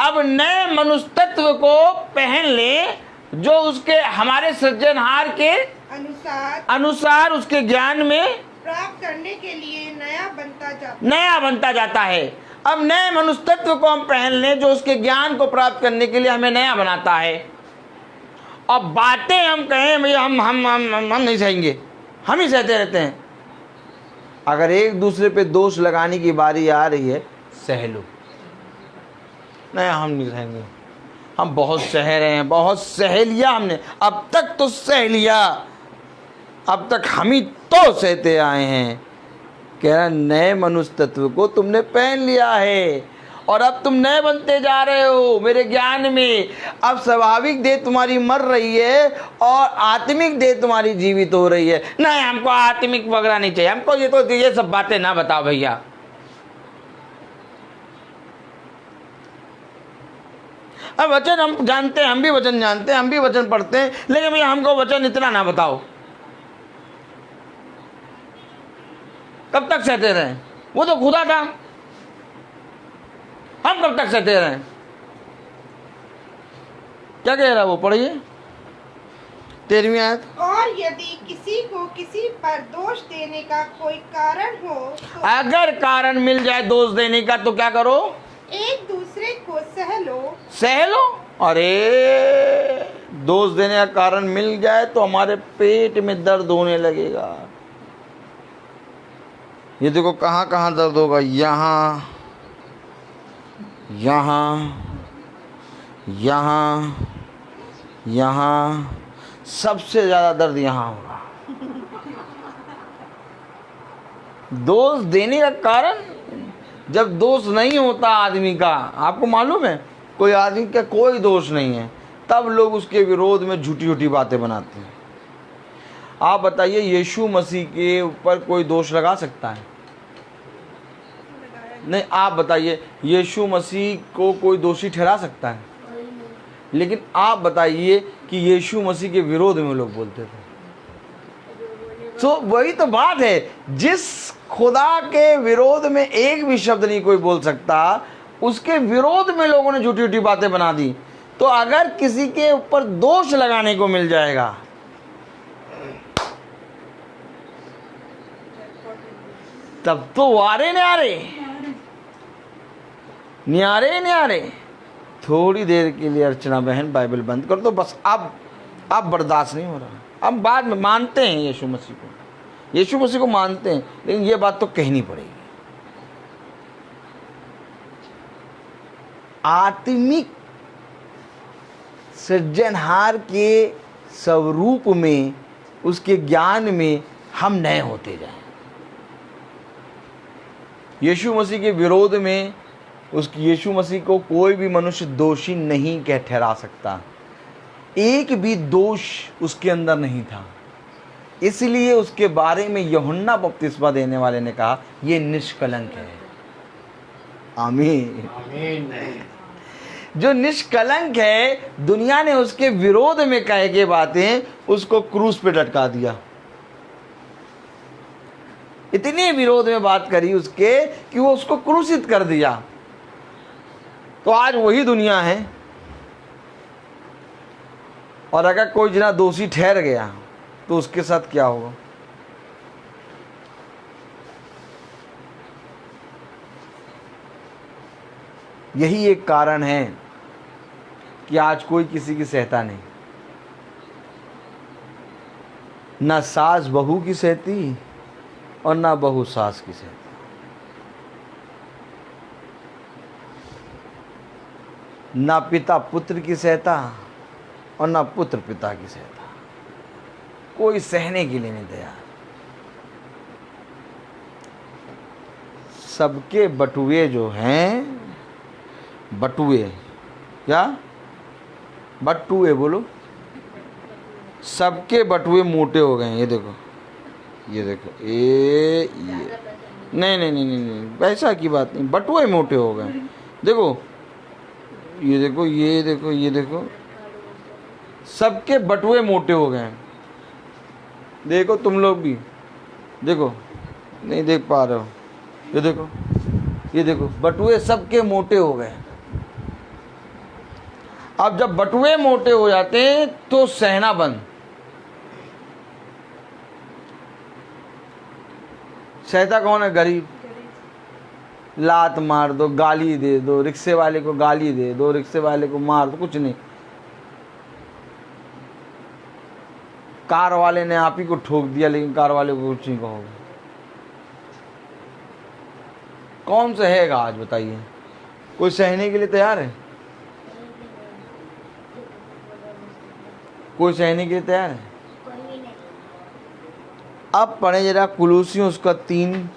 अब नए मनुष्यत्व को पहन लें, जो उसके हमारे सृजनहार के अनुसार उसके ज्ञान में प्राप्त करने के लिए नया बनता जाता है। अब नए मनुष्यत्व को हम पहन लें, जो उसके ज्ञान को प्राप्त करने के लिए हमें नया बनाता है। और बातें हम कहें, भैया हम नहीं सहेंगे, हम ही सहते रहते हैं। अगर एक दूसरे पे दोष लगाने की बारी आ रही है, सह लो। नहीं, हम नहीं सहेंगे, हम बहुत सह रहे हैं, बहुत सह लिया हमने, अब तक तो सह लिया, अब तक हम ही तो सहते आए हैं। कह रहा, नए मनुष्य तत्व को तुमने पहन लिया है और अब तुम नए बनते जा रहे हो मेरे ज्ञान में। अब स्वाभाविक देह तुम्हारी मर रही है और आत्मिक देह तुम्हारी जीवित हो रही है। नहीं, हमको आत्मिक वगैरह नहीं चाहिए, हमको ये सब बातें ना बताओ भैया। अब वचन हम जानते हैं, हम भी वचन जानते हैं, हम भी वचन पढ़ते हैं, लेकिन भैया हमको वचन इतना ना बताओ। कब तक सहते रहे? वो तो खुदा था, हम कब तक सहते रहे? क्या कह रहा है वो? पढ़िए 13वीं आयत। और यदि किसी को किसी पर दोष देने का कोई कारण हो तो अगर कारण मिल जाए दोष देने का, तो क्या करो? एक दूसरे को सह लो। अरे दोष देने का कारण मिल जाए तो हमारे पेट में दर्द होने लगेगा। ये देखो कहाँ कहाँ दर्द होगा, यहाँ यहाँ यहाँ यहाँ, सबसे ज्यादा दर्द यहाँ होगा। दोष देने का कारण, जब दोष नहीं होता आदमी का, आपको मालूम है कोई आदमी का कोई दोष नहीं है, तब लोग उसके विरोध में झूठी झूठी बातें बनाते हैं। आप बताइए, यीशु मसीह के ऊपर कोई दोष लगा सकता है? नहीं। आप बताइए, यीशु मसीह को कोई दोषी ठहरा सकता है? लेकिन आप बताइए कि यीशु मसीह के विरोध में लोग बोलते थे। तो वही तो बात है, जिस खुदा के विरोध में एक भी शब्द नहीं कोई बोल सकता, उसके विरोध में लोगों ने झूठी झूठी बातें बना दी। तो अगर किसी के ऊपर दोष लगाने को मिल जाएगा, तब तो वारे न्यारे। थोड़ी देर के लिए अर्चना बहन बाइबल बंद कर दो बस। अब बर्दाश्त नहीं हो रहा। हम बाद में मानते हैं यीशु मसीह को मानते हैं, लेकिन ये बात तो कहनी पड़ेगी। आत्मिक सृजनहार के स्वरूप में, उसके ज्ञान में हम नए होते जाएं। यीशु मसीह के विरोध में यीशु मसीह को कोई भी मनुष्य दोषी नहीं कह ठहरा सकता। एक भी दोष उसके अंदर नहीं था। इसलिए उसके बारे में यूहन्ना बपतिस्मा देने वाले ने कहा यह निष्कलंक है। आमीन। जो निष्कलंक है, दुनिया ने उसके विरोध में कहे के बातें उसको क्रूस पे लटका दिया। इतने विरोध में बात करी उसके कि वो उसको क्रूसित कर दिया। तो आज वही दुनिया है। और अगर कोई जना दोषी ठहर गया तो उसके साथ क्या होगा? यही एक कारण है कि आज कोई किसी की सहता नहीं। ना सास बहू की सहती और ना बहू सास की सहती। ना पिता पुत्र की सहता और ना पुत्र पिता की सहता। कोई सहने के लिए नहीं तैयार। सबके बटुए जो हैं, बटुए, क्या बटुए बोलो, सबके बटुए मोटे हो गए। ये देखो, ये देखो, ये नहीं नहीं नहीं नहीं नहीं, पैसा की बात नहीं, बटुए मोटे हो गए। देखो, ये देखो, ये देखो, ये देखो, सबके बटुए मोटे हो गए। देखो तुम लोग भी देखो, नहीं देख पा रहे हो, ये देखो, ये देखो, बटुए सबके मोटे हो गए। अब जब बटुए मोटे हो जाते हैं तो सहना बंद। सहता कौन है? गरीब। लात मार दो, गाली दे दो, रिक्शे वाले को गाली दे दो, रिक्शे वाले को मार दो, कुछ नहीं। कार वाले ने आप ही को ठोक दिया, लेकिन कार वाले को कुछ नहीं कहोगे। कौन सहेगा आज बताइए? कोई सहने के लिए तैयार है? कोई सहने के लिए तैयार है? अब पढ़े जरा कुलूसियों उसका 3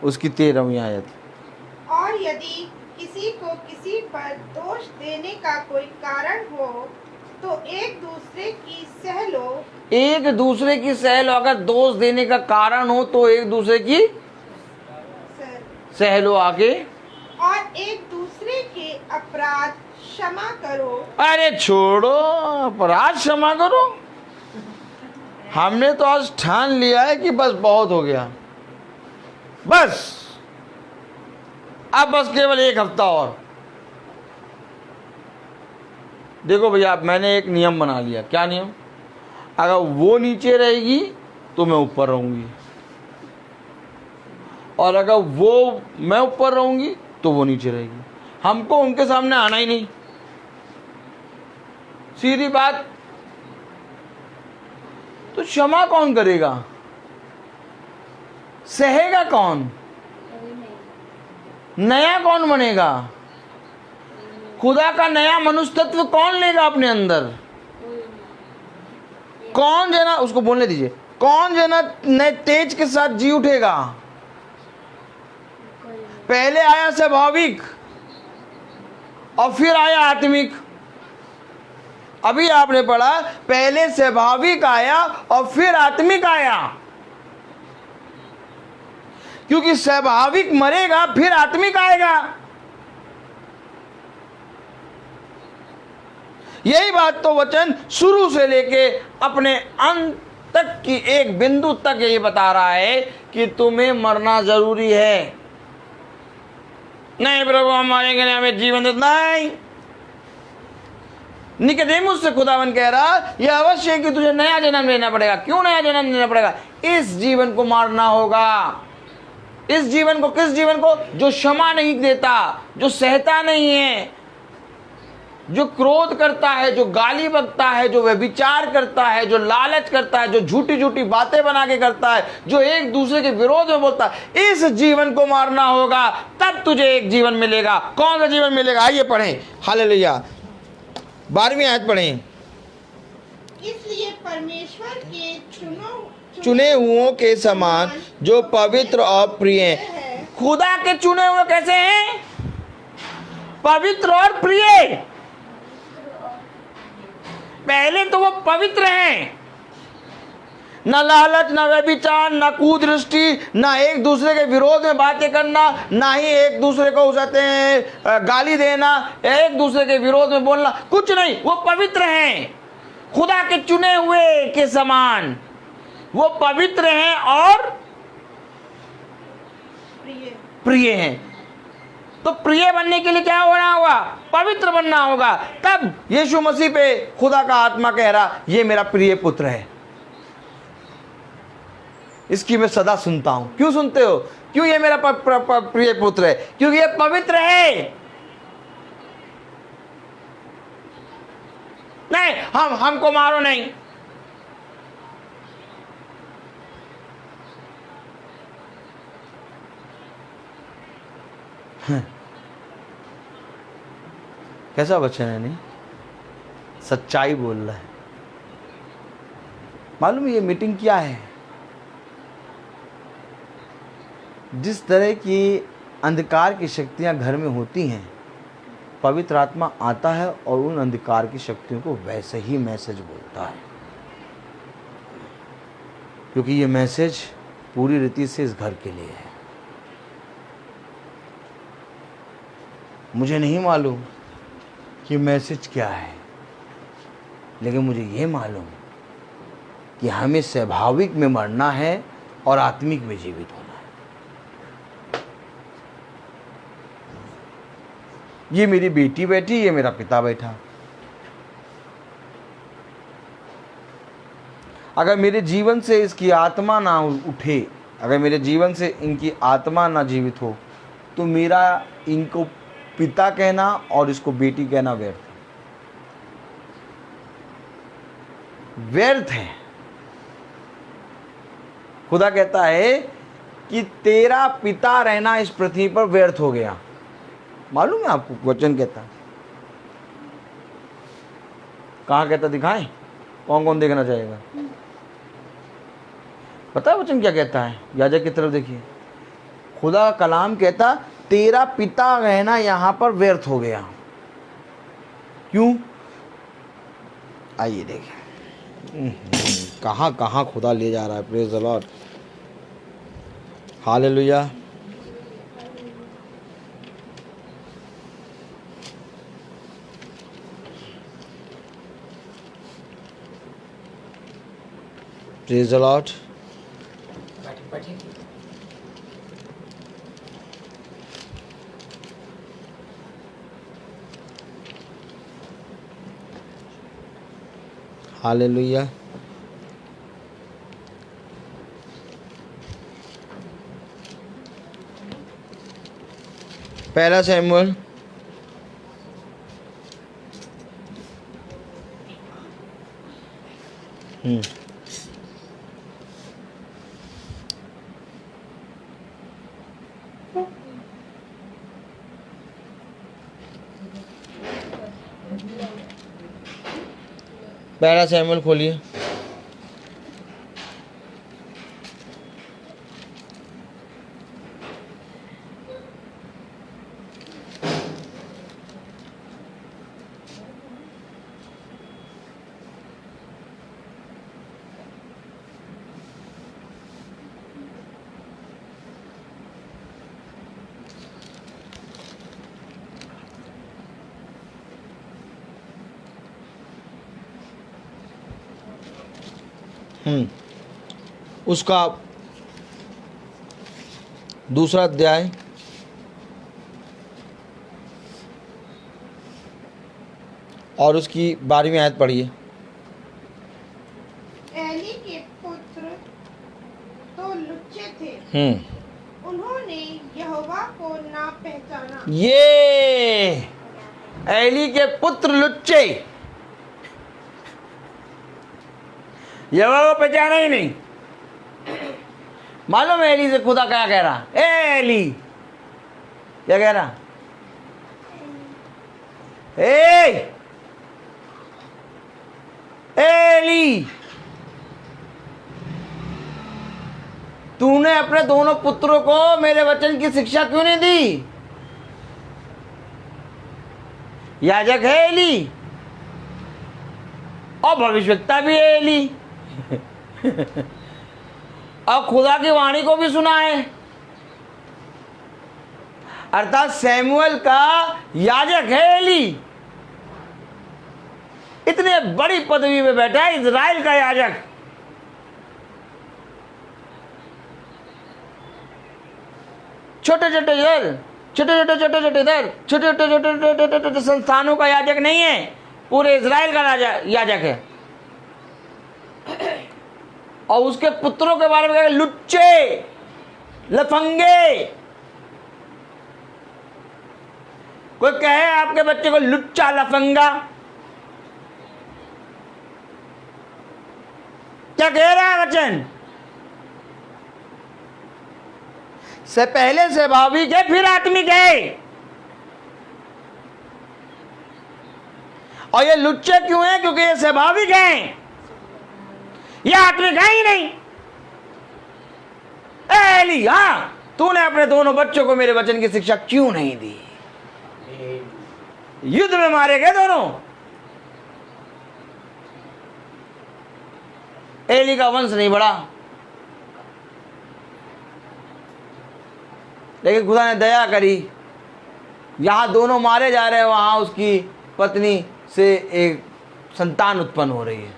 उसकी 13वीं आयत। और यदि किसी को किसी पर दोष देने का कोई कारण हो तो एक दूसरे की सह लो। एक दूसरे की सह लो। अगर दोष देने का कारण हो तो एक दूसरे की सह लो आके। और एक दूसरे के अपराध क्षमा करो। अरे छोड़ो, अपराध क्षमा करो। हमने तो आज ठान लिया है कि बस बहुत हो गया, बस अब बस केवल 1 हफ्ता और। देखो भैया, मैंने एक नियम बना लिया। क्या नियम? अगर वो नीचे रहेगी तो मैं ऊपर रहूंगी, और अगर वो मैं ऊपर रहूंगी तो वो नीचे रहेगी। हमको उनके सामने आना ही नहीं। सीधी बात। तो क्षमा कौन करेगा? सहेगा कौन? नया कौन बनेगा? खुदा का नया मनुष्य तत्व कौन लेगा अपने अंदर? कौन जना, उसको बोलने दीजिए, कौन जना नए तेज के साथ जी उठेगा? पहले आया स्वाभाविक और फिर आया आत्मिक। अभी आपने पढ़ा, पहले स्वाभाविक आया और फिर आत्मिक आया, क्योंकि स्वाभाविक मरेगा फिर आत्मिक आएगा। यही बात तो वचन शुरू से लेके अपने अंत तक की एक बिंदु तक ये बता रहा है कि तुम्हें मरना जरूरी है। नहीं प्रभु, हम मरेंगे नहीं, हमें जीवन दे। नहीं, निकोदेमुस से खुदावन कह रहा यह अवश्य है कि तुझे नया जन्म लेना पड़ेगा। क्यों नया जन्म लेना पड़ेगा? इस जीवन को मारना होगा। इस जीवन को, किस जीवन को? जो क्षमा नहीं देता, जो सहता नहीं है, जो क्रोध करता है, जो गाली बकता है, जो व्यभिचार करता है, जो लालच करता है, जो झूठी झूठी बातें बना के करता है, जो एक दूसरे के विरोध में बोलता है, इस जीवन को मारना होगा, तब तुझे एक जीवन मिलेगा। कौन सा जीवन मिलेगा? आइए पढ़ें, हालेलुया। 12वीं आयत पढ़ें। इसलिए परमेश्वर के चुने हुओं के समान जो पवित्र और प्रिय हैं। खुदा के चुने हुए कैसे हैं? पवित्र और प्रिय। पहले तो वो पवित्र हैं, न लालच, न व्यभिचार, न कुदृष्टि, न एक दूसरे के विरोध में बातें करना, ना ही एक दूसरे को कहते हैं गाली देना, एक दूसरे के विरोध में बोलना, कुछ नहीं। वो पवित्र हैं, खुदा के चुने हुए के समान वो पवित्र हैं और प्रिय हैं। तो प्रिय बनने के लिए क्या होना होगा? पवित्र बनना होगा। तब यीशु मसीह पे खुदा का आत्मा कह रहा, ये मेरा प्रिय पुत्र है, इसकी मैं सदा सुनता हूं। क्यों सुनते हो? क्यों? ये मेरा प्रिय पुत्र है, क्योंकि ये पवित्र है। नहीं, हमको मारो नहीं। कैसा वचन है? नहीं, सच्चाई बोल रहा है। मालूम ये मीटिंग क्या है? जिस तरह की अंधकार की शक्तियां घर में होती हैं, पवित्र आत्मा आता है और उन अंधकार की शक्तियों को वैसे ही मैसेज बोलता है, क्योंकि ये मैसेज पूरी रीति से इस घर के लिए है। मुझे नहीं मालूम कि मैसेज क्या है, लेकिन मुझे ये मालूम कि हमें स्वाभाविक में मरना है और आत्मिक में जीवित होना है। ये मेरी बेटी बैठी, ये मेरा पिता बैठा। अगर मेरे जीवन से इसकी आत्मा ना उठे, अगर मेरे जीवन से इनकी आत्मा ना जीवित हो, तो मेरा इनको पिता कहना और इसको बेटी कहना व्यर्थ है। खुदा कहता है कि तेरा पिता रहना इस पृथ्वी पर व्यर्थ हो गया। मालूम है आपको वचन कहता है? कहां कहता? दिखाएं, कौन कौन देखना चाहेगा? पता है वचन क्या कहता है? याजक की तरफ देखिए। खुदा का कलाम कहता, तेरा पिता रहना यहां पर व्यर्थ हो गया। क्यों? आइए देखें कहां कहां खुदा ले जा रहा है। Praise the Lord, hallelujah. Praise the Lord. Hallelujah. पहला शमूएल पहला शमूएल खोलिए। उसका दूसरा अध्याय और उसकी 12वीं आयत पढ़िए। एली के पुत्र तो लुच्चे थे, उन्होंने यहोवा को ना पहचाना। ये एली के पुत्र लुच्चे, यहोवा को पहचाना ही नहीं। मालूम है एली से खुदा क्या कह रहा? ए एली, क्या कह रहा? ए एली, तूने अपने दोनों पुत्रों को मेरे वचन की शिक्षा क्यों नहीं दी? याजक है एली और भविष्यवक्ता भी है एली और खुदा की वाणी को भी सुना है, अर्थात सैमुअल का याजक है एली। इतने बड़ी पदवी में बैठा है इजराइल का याजक। छोटे छोटे इधर, छोटे संस्थानों का याजक नहीं है, पूरे इजराइल का याजक है। और उसके पुत्रों के बारे में कहा लुच्चे, लफंगे। कोई कहे आपके बच्चे को लुच्चा लफंगा, क्या कह रहा है वचन? से पहले स्वाभाविक है फिर आत्मिक है। और ये लुच्चे क्यों हैं? क्योंकि ये स्वाभाविक हैं, ये आत्मिक है ही नहीं। एली, हाँ, तूने अपने दोनों बच्चों को मेरे वचन की शिक्षा क्यों नहीं दी? युद्ध में मारे गए दोनों। एली का वंश नहीं बढ़ा, लेकिन खुदा ने दया करी। यहां दोनों मारे जा रहे हैं, वहां उसकी पत्नी से एक संतान उत्पन्न हो रही है।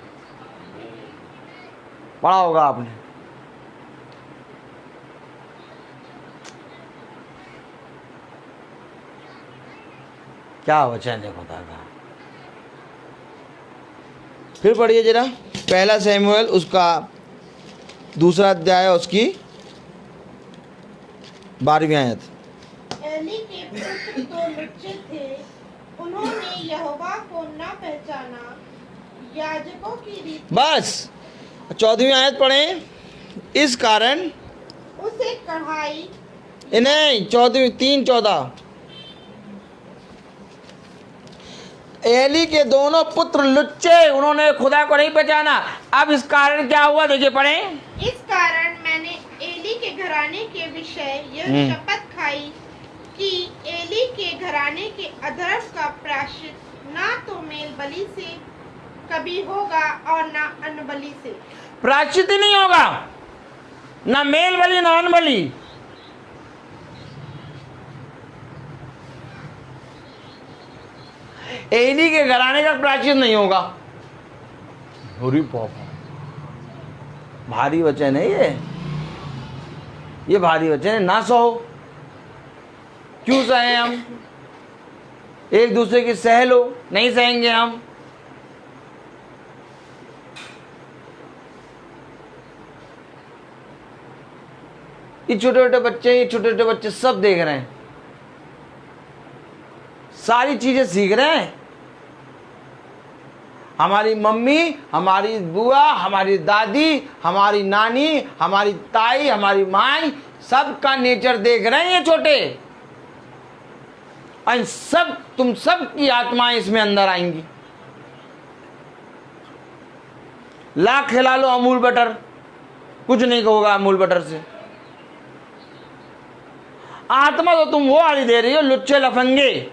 पढ़ा होगा आपने। क्या वचन है खुदा का। फिर पढ़िए जरा, पहला सैमुएल उसका दूसरा अध्याय उसकी 12वीं आयत। एली के पुत्र तो लुच्चे थे, उन्होंने यहोवा को न पहचाना, याजकों की रीति। बस 14वीं आयत पढ़ें। इस कारण उसे कढ़ाई, नहीं 14वीं 3:14। एली के दोनों पुत्र लुच्चे, उन्होंने खुदा को नहीं पहचाना। अब इस कारण क्या हुआ, देखिए पढ़ें। इस कारण मैंने एली के घराने के विषय यह शपथ खाई कि एली के घराने के अधर्म का प्रायश्चित ना तो मेल बलि से कभी होगा और ना अन्न बलि से। प्रायश्चित ही नहीं होगा, ना मेल बलि ना अन्न बलि। एली के घराने का प्रायश्चित नहीं होगा। भारी वचन है ये भारी वचन है। ना सहो, क्यों सहे हम? एक दूसरे की सह लो, नहीं सहेंगे हम। ये छोटे छोटे बच्चे सब देख रहे हैं, सारी चीजें सीख रहे हैं। हमारी मम्मी, हमारी बुआ, हमारी दादी, हमारी नानी, हमारी ताई, हमारी माई, सबका नेचर देख रहे हैं ये छोटे। और सब, तुम सब की आत्माएं इसमें अंदर आएंगी। लाख खिला लो अमूल बटर, कुछ नहीं होगा अमूल बटर से। आत्मा तो तुम वो वाली दे रही हो, लुच्चे लफंगे।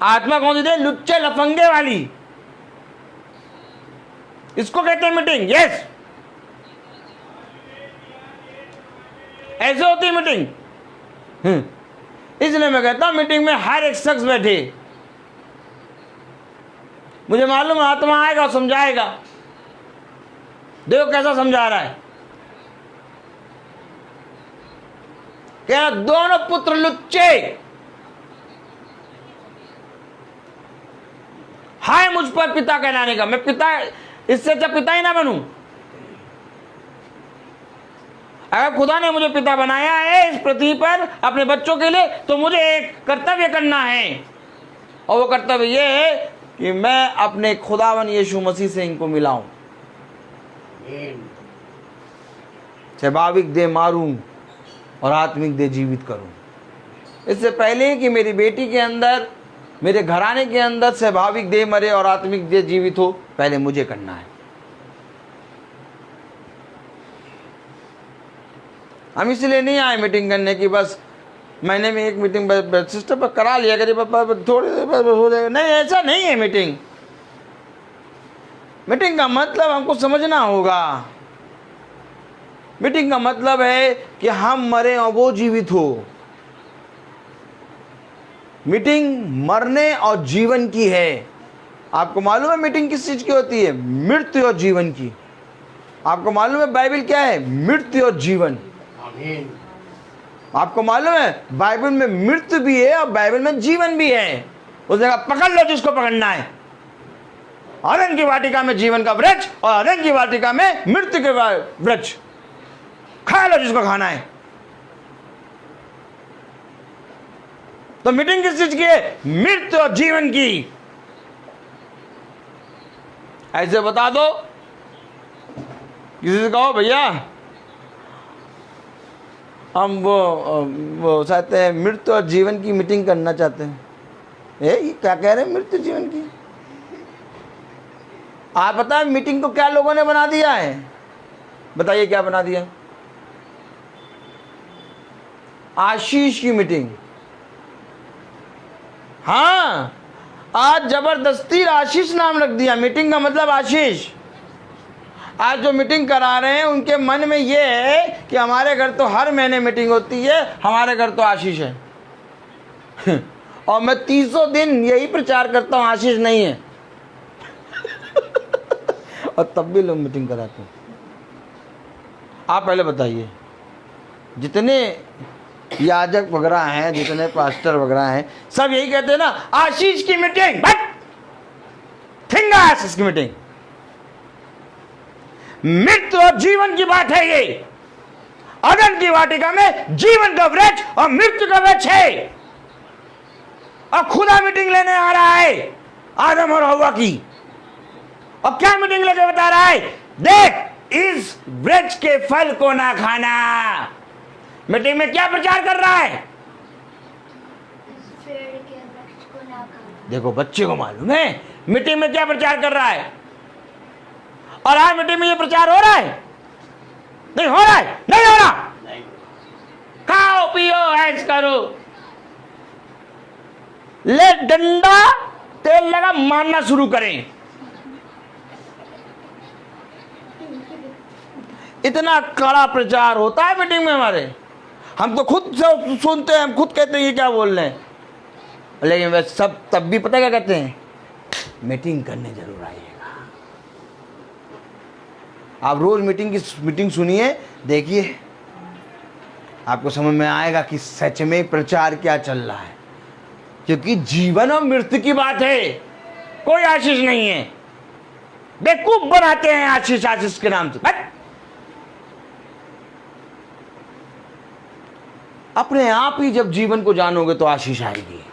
आत्मा कौन सी दे? लुच्चे लफंगे वाली। इसको कहते हैं मीटिंग। यस, ऐसे होती है मीटिंग। इसलिए मैं कहता हूं मीटिंग में हर एक शख्स बैठे। मुझे मालूम आत्मा आएगा और समझाएगा। देखो कैसा समझा रहा है। कह रहा दोनों पुत्र लुच्चे, हाय मुझ पर पिता कहलाने का। मैं पिता, इससे अच्छा पिता ही ना बनूं। अगर खुदा ने मुझे पिता बनाया है इस पृथ्वी पर अपने बच्चों के लिए, तो मुझे एक कर्तव्य करना है। और वो कर्तव्य ये है कि मैं अपने खुदावन यीशु मसीह से इनको मिलाऊं, स्वाभाविक देह मारूं और आत्मिक देह जीवित करूं। इससे पहले कि मेरी बेटी के अंदर, मेरे घराने के अंदर स्वाभाविक देह मरे और आत्मिक देह जीवित हो, पहले मुझे करना है। हम इसलिए नहीं आए मीटिंग करने की बस महीने में एक मीटिंग सिस्टम पर करा लिया करिए, थोड़ी देर बाद हो जाएगा। नहीं, ऐसा नहीं है। मीटिंग का मतलब हमको समझना होगा। मीटिंग का मतलब है कि हम मरे और वो जीवित हो। मीटिंग मरने और जीवन की है। आपको मालूम है मीटिंग किस चीज की होती है? मृत्यु और जीवन की। आपको मालूम है बाइबल क्या है? मृत्यु और जीवन। आपको मालूम है बाइबल में मृत्यु भी है और बाइबल में जीवन भी है। उसने कहा पकड़ लो जिसको पकड़ना है। अदन की वाटिका में जीवन का वृक्ष और अदन की वाटिका में मृत्यु के वृक्ष। खा लो जिसको खाना है। तो मीटिंग किस चीज की है? मृत्यु और जीवन की। ऐसे बता दो, किसी से कहो भैया हम वो चाहते हैं मृत्यु और जीवन की मीटिंग करना चाहते हैं। ये क्या कह रहे हैं मृत्यु जीवन की? आप बताएं मीटिंग को क्या लोगों ने बना दिया है? बताइए क्या बना दिया? आशीष की मीटिंग। हाँ, आज जबरदस्ती आशीष नाम रख दिया। मीटिंग का मतलब आशीष। आज जो मीटिंग करा रहे हैं उनके मन में ये है कि हमारे घर तो हर महीने मीटिंग होती है, हमारे घर तो आशीष है। और मैं 300 दिन यही प्रचार करता हूं आशीष नहीं है। और तब भी लोग मीटिंग कराते हैं। आप पहले बताइए, जितने याजक वगैरह हैं, जितने पास्टर वगैरह हैं, सब यही कहते हैं ना आशीष की मीटिंग। बट आशीष की मीटिंग मृत्यु और जीवन की बात है। ये अदन की वाटिका में जीवन का वृक्ष और मृत्यु का वृक्ष है। और खुदा मीटिंग लेने आ रहा है आदम और हव्वा की। और क्या मीटिंग लेके बता रहा है? देख इस वृक्ष के फल को ना खाना। मीटिंग में क्या प्रचार कर रहा है? देखो बच्चे को मालूम है मीटिंग में क्या प्रचार कर रहा है। और आज मीटिंग में ये प्रचार हो रहा है? नहीं हो रहा है? नहीं हो रहा। खाओ पियो ऐश करो, ले डंडा तेल लगा मारना शुरू करें। इतना कड़ा प्रचार होता है मीटिंग में हमारे। हम तो खुद से सुनते हैं, हम खुद कहते हैं ये क्या बोल रहे हैं, लेकिन वे सब तब भी पता क्या कहते हैं? मीटिंग करने जरूर आइएगा। आप रोज मीटिंग सुनिए, देखिए, आपको समझ में आएगा कि सच में प्रचार क्या चल रहा है। क्योंकि जीवन और मृत्यु की बात है, कोई आशीष नहीं है। बेवकूफ बनाते हैं आशीष आशीष के नाम से। अपने आप ही जब जीवन को जानोगे तो आशीष आएगी।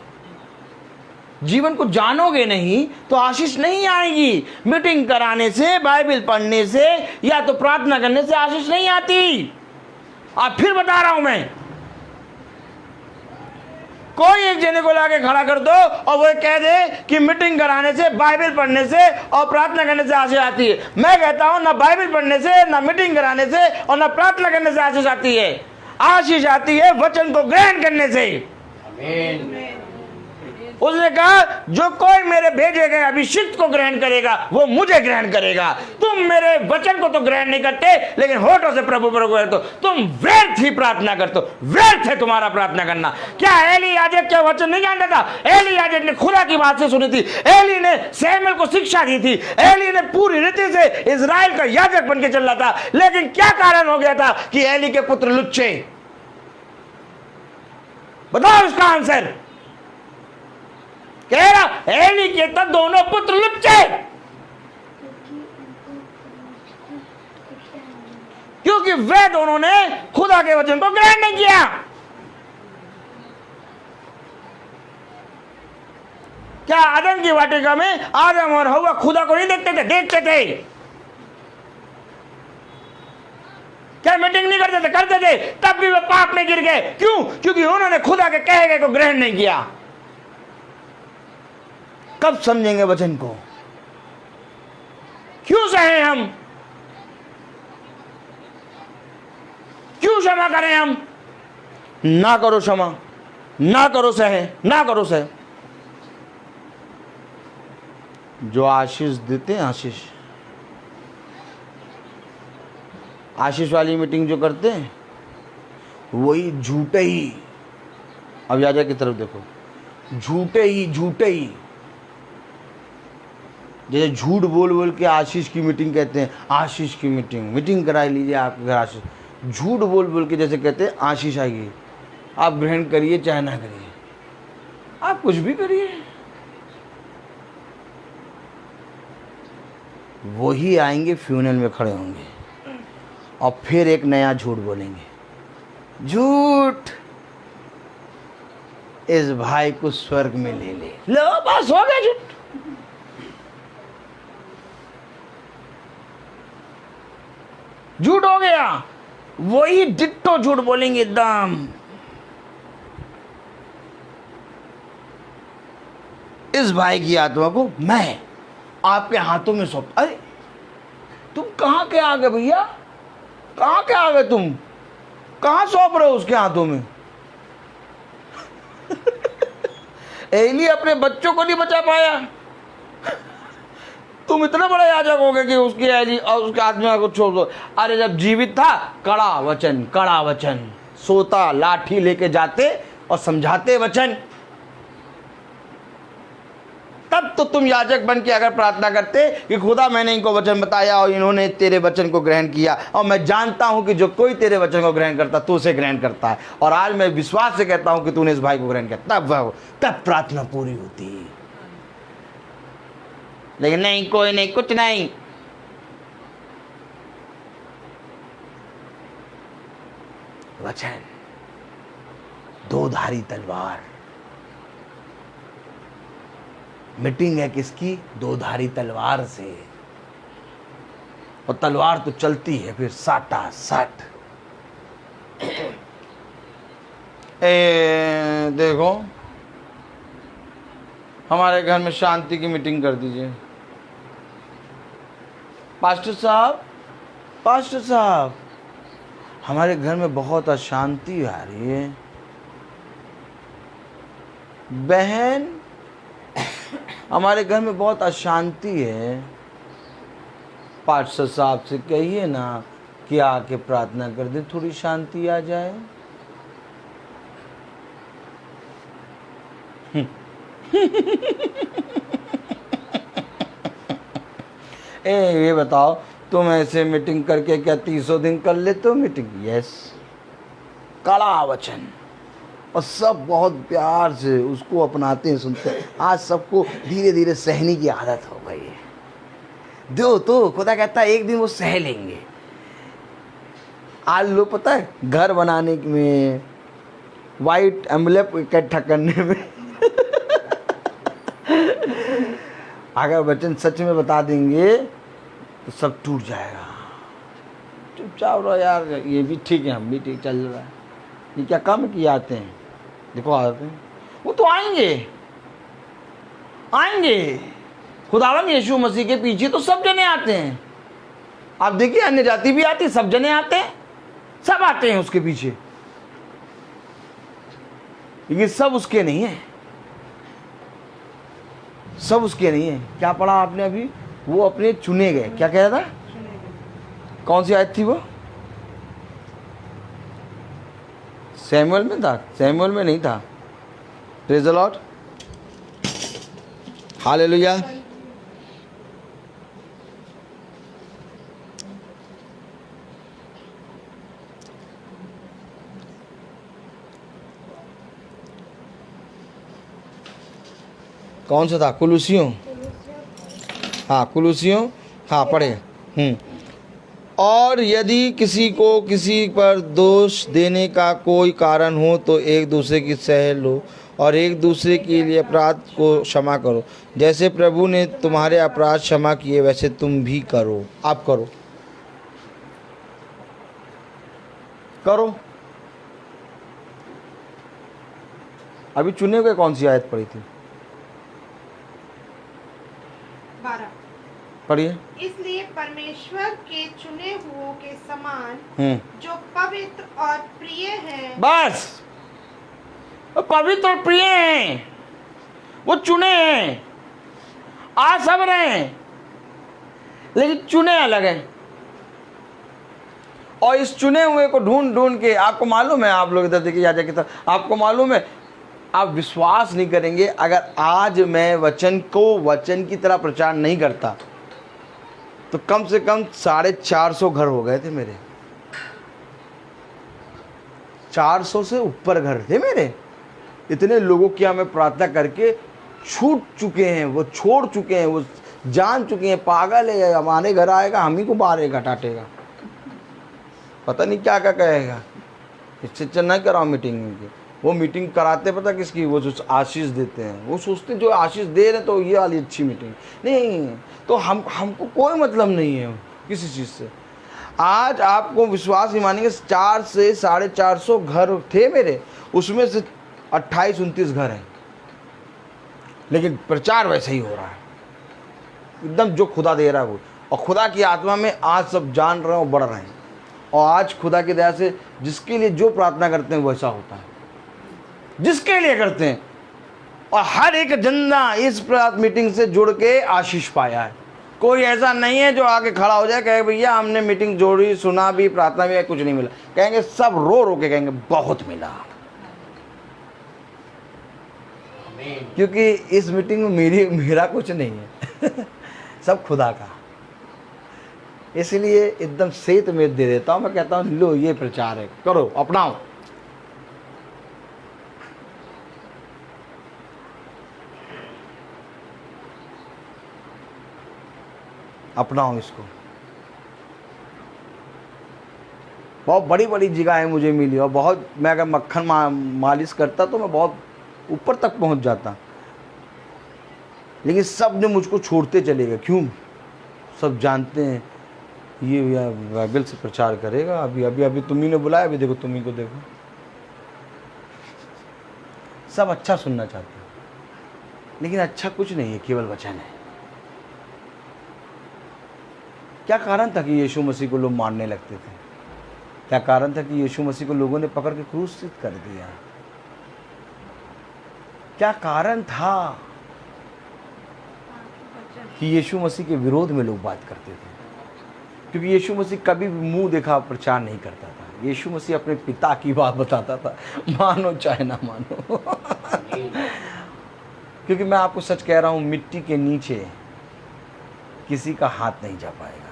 जीवन को जानोगे नहीं तो आशीष नहीं आएगी। मीटिंग कराने से, बाइबल पढ़ने से या तो प्रार्थना करने से आशीष नहीं आती। आप फिर बता रहा हूं मैं, कोई एक जने को लाके खड़ा कर दो और वो कह दे कि मीटिंग कराने से, बाइबल पढ़ने से और प्रार्थना करने से आशीष आती है। मैं कहता हूं ना बाइबल पढ़ने से, ना मीटिंग कराने से और ना प्रार्थना करने से आशीष आती है। आशीष आती है वचन को ग्रहण करने से। आमीन। उसने कहा जो कोई मेरे भेजे गए अभिषिक्त को ग्रहण करेगा वो मुझे ग्रहण करेगा। तुम मेरे वचन को तो ग्रहण नहीं करते, लेकिन होठों से प्रभु प्रभु करते हो। तुम व्यर्थ ही प्रार्थना करते हो, व्यर्थ है तुम्हारा प्रार्थना करना। क्या एली याजक क्या वचन नहीं जानता था? एली याजक ने खुदा की बात से सुनी थी। एली ने सैमुएल को शिक्षा दी थी। एली ने पूरी रीति से इजराइल का याजक बन के चल रहा था। लेकिन क्या कारण हो गया था कि एली के पुत्र लुच्चे? बताओ उसका आंसर। कह रहा एली के तो दोनों पुत्र लुच्चे, क्योंकि वे दोनों ने खुदा के वचन को ग्रहण नहीं किया। क्या आदम की वाटिका में आदम और हव्वा खुदा को नहीं देखते थे? देखते थे। क्या मीटिंग नहीं करते थे? करते थे। तब भी वे पाप में गिर गए। क्यों? क्योंकि उन्होंने खुदा के कहे गए को ग्रहण नहीं किया। कब समझेंगे वचन को? क्यों सहे हम? क्यों क्षमा करें हम? ना करो क्षमा, ना करो सहे, ना करो सहे। जो आशीष देते हैं, आशीष वाली मीटिंग जो करते हैं वही झूठे ही, अब याजक की तरफ देखो, झूठे ही जैसे झूठ बोल बोल के आशीष की मीटिंग कहते हैं। आशीष की मीटिंग कराई लीजिए आपके घर आशीष। झूठ बोल बोल के जैसे कहते हैं आशीष आएगी, आप ग्रहण करिए चाहे ना करिए, आप कुछ भी करिए, वही आएंगे, फ्यूनल में खड़े होंगे और फिर एक नया झूठ बोलेंगे। झूठ, इस भाई को स्वर्ग में ले ले लो, बस हो गया झूठ। झूठ हो गया, वही डिट्टो झूठ बोलेंगे एकदम। इस भाई की आत्मा को मैं आपके हाथों में सौंप। अरे तुम कहां के आ गए भैया? कहां के आ गए तुम? कहां सौंप रहे हो उसके हाथों में? एली अपने बच्चों को नहीं बचा पाया, तुम इतना बड़ा याजक हो गए कि उसकी एली और उसके आत्मा को छोड़ दो। अरे जब जीवित था, कड़ा वचन, सोता लाठी लेके जाते और समझाते वचन। तब तो तुम याजक बन के अगर प्रार्थना करते कि खुदा मैंने इनको वचन बताया और इन्होंने तेरे वचन को ग्रहण किया, और मैं जानता हूं कि जो कोई तेरे वचन को ग्रहण करता तू उसे ग्रहण करता है, और आज मैं विश्वास से कहता हूं कि तूने इस भाई को ग्रहण किया, तब प्रार्थना पूरी होती। लेकिन नहीं, कोई नहीं, कुछ नहीं। वचन दोधारी तलवार। मीटिंग है किसकी? दोधारी तलवार से। और तलवार तो चलती है फिर साटा साट। देखो, हमारे घर में शांति की मीटिंग कर दीजिए। पास्टर साहब, हमारे घर में बहुत अशांति आ रही है। बहन, हमारे घर में बहुत अशांति है। पास्टर साहब से कहिए ना कि आके प्रार्थना कर दे, थोड़ी शांति आ जाए। ये बताओ, तुम ऐसे मीटिंग करके क्या 30 दिन कर लेते हो मीटिंग? यस, कड़ा वचन, और सब बहुत प्यार से उसको अपनाते हैं, सुनते हैं। आज सबको धीरे धीरे सहने की आदत हो गई है। दो तो खुदा कहता है एक दिन वो सह लेंगे। आज लोग पता है घर बनाने में, वाइट एम्बुलेंस इकट्ठा करने में अगर वचन सच में बता देंगे तो सब टूट जाएगा। चुपचाप रहो यार, ये भी ठीक है, हम भी ठीक चल रहा है। ये क्या काम किए आते हैं? देखो आते हैं, वो तो आएंगे। खुदावंद यीशु मसीह के पीछे तो सब जने आते हैं। आप देखिए, अन्य जाति भी आती, सब जने आते हैं, सब आते हैं उसके पीछे। लेकिन सब उसके नहीं है, सब उसके नहीं है। क्या पढ़ा आपने अभी? वो अपने चुने गए। क्या कह रहा था? कौन सी आयत थी वो? सैमुअल में था? सैमुअल में नहीं था। Praise the Lord, hallelujah. कौन सा था? कुलूसियों। हाँ, कुलूसियों, हाँ पढ़े। और यदि किसी को किसी पर दोष देने का कोई कारण हो तो एक दूसरे की सह लो और एक दूसरे के लिए अपराध को क्षमा करो, जैसे प्रभु ने तुम्हारे अपराध क्षमा किए वैसे तुम भी करो। आप करो करो। अभी चुने हुए कौन सी आयत पढ़ी थी? 12। पढ़िए। इसलिए परमेश्वर के चुने हुओं के समान जो पवित्र और प्रिय हैं, बस, वो पवित्र और प्रिय हैं, वो चुने हैं। आ सब रहे हैं, लेकिन चुने अलग हैं। और इस चुने हुए को ढूंढ ढूंढ के, आपको मालूम है, आप लोग इधर देखिए, याद की तरफ, आपको मालूम है, आप विश्वास नहीं करेंगे, अगर आज मैं वचन को वचन की तरह प्रचार नहीं करता तो कम से कम 450 घर हो गए थे मेरे। 400 से ऊपर घर थे मेरे। इतने लोगों की मैं प्रार्थना करके छूट चुके हैं, वो छोड़ चुके हैं, वो जान चुके हैं पागल है, हमारे घर आएगा हम ही को मारेगा टाटेगा, पता नहीं क्या क्या कहेगा, इससे नहीं कराओ मीटिंग उनकी। वो मीटिंग कराते पता किसकी? वो जो आशीष देते हैं, वो सोचते हैं जो आशीष दे रहे तो ये वाली अच्छी मीटिंग नहीं, तो हमको कोई मतलब नहीं है किसी चीज़ से। आज आपको विश्वास नहीं मानेंगे, 4 से 450 घर थे मेरे, उसमें से 28-29 घर हैं, लेकिन प्रचार वैसे ही हो रहा है एकदम जो खुदा दे रहा है वो, और खुदा की आत्मा में आज सब जान रहे हैं और बढ़ रहे हैं। और आज खुदा की दया से जिसके लिए जो प्रार्थना करते हैं वैसा होता है, जिसके लिए करते हैं। और हर एक जंदा इस मीटिंग से जुड़ के आशीष पाया है। कोई ऐसा नहीं है जो आके खड़ा हो जाए कहे भैया हमने मीटिंग जोड़ी, सुना भी, प्रार्थना भी, कुछ नहीं मिला। कहेंगे सब रो रो के कहेंगे बहुत मिला, क्योंकि इस मीटिंग में मेरा कुछ नहीं है सब खुदा का। इसलिए एकदम सेत में दे देता हूँ, मैं कहता हूँ लो ये प्रचार है, करो, अपनाओ। अपनाओ इसको। बहुत बड़ी बड़ी जगहें मुझे मिली, और बहुत, मैं अगर मक्खन मालिश करता तो मैं बहुत ऊपर तक पहुंच जाता, लेकिन सब ने मुझको छोड़ते चले गए। क्यों? सब जानते हैं ये बाइबल से प्रचार करेगा, अभी अभी अभी तुम्ही ने बुलाया, अभी देखो तुम्ही को देखो। सब अच्छा सुनना चाहते हैं, लेकिन अच्छा कुछ नहीं है, केवल वचन है। क्या कारण था कि यीशु मसीह को लोग मारने लगते थे? क्या कारण था कि यीशु मसीह को लोगों ने पकड़ के क्रूसित कर दिया? क्या कारण था कि यीशु मसीह के विरोध में लोग बात करते थे? क्योंकि यीशु मसीह कभी भी मुंह देखा प्रचार नहीं करता था। यीशु मसीह अपने पिता की बात बताता था, मानो चाहे ना मानो क्योंकि मैं आपको सच कह रहा हूं, मिट्टी के नीचे किसी का हाथ नहीं जा पाएगा,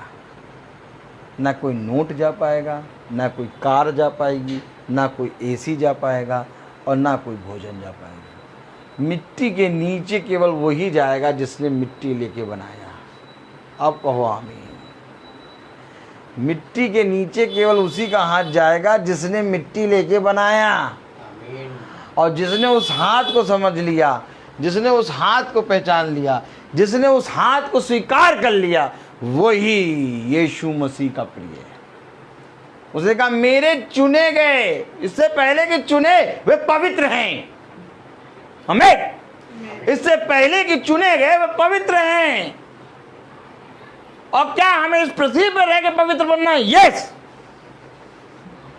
ना कोई नोट जा पाएगा, ना कोई कार जा पाएगी, ना कोई एसी जा पाएगा, और ना कोई भोजन जा पाएगा। मिट्टी के नीचे केवल वही जाएगा जिसने मिट्टी लेके बनाया। अब कहो आमीन। मिट्टी के नीचे केवल उसी का हाथ जाएगा जिसने मिट्टी लेके बनाया, और जिसने उस हाथ को समझ लिया, जिसने उस हाथ को पहचान लिया, जिसने उस हाथ को स्वीकार कर लिया, वही यीशु मसीह का प्रिय है। उसने कहा मेरे चुने गए, इससे पहले के चुने वे पवित्र हैं। हमें इससे पहले के चुने गए वे पवित्र हैं। और क्या हमें इस पृथ्वी पर रह के पवित्र बनना है? यस,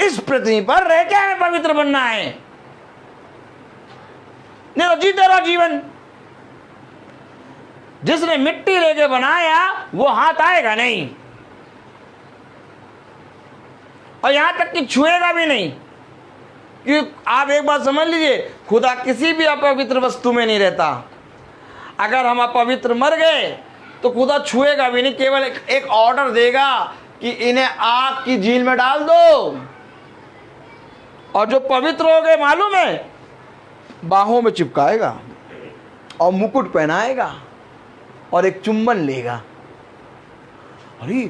इस पृथ्वी पर रह के हमें पवित्र बनना है। नहीं तो जीते रहो जीवन। जिसने मिट्टी लेके बनाया वो हाथ आएगा नहीं, और यहां तक कि छुएगा भी नहीं। कि आप एक बात समझ लीजिए, खुदा किसी भी अपवित्र वस्तु में नहीं रहता। अगर हम अपवित्र मर गए तो खुदा छुएगा भी नहीं, केवल एक ऑर्डर देगा कि इन्हें आग की झील में डाल दो। और जो पवित्र हो गए मालूम है, बाहों में चिपकाएगा और मुकुट पहनाएगा और एक चुम्बन लेगा। अरे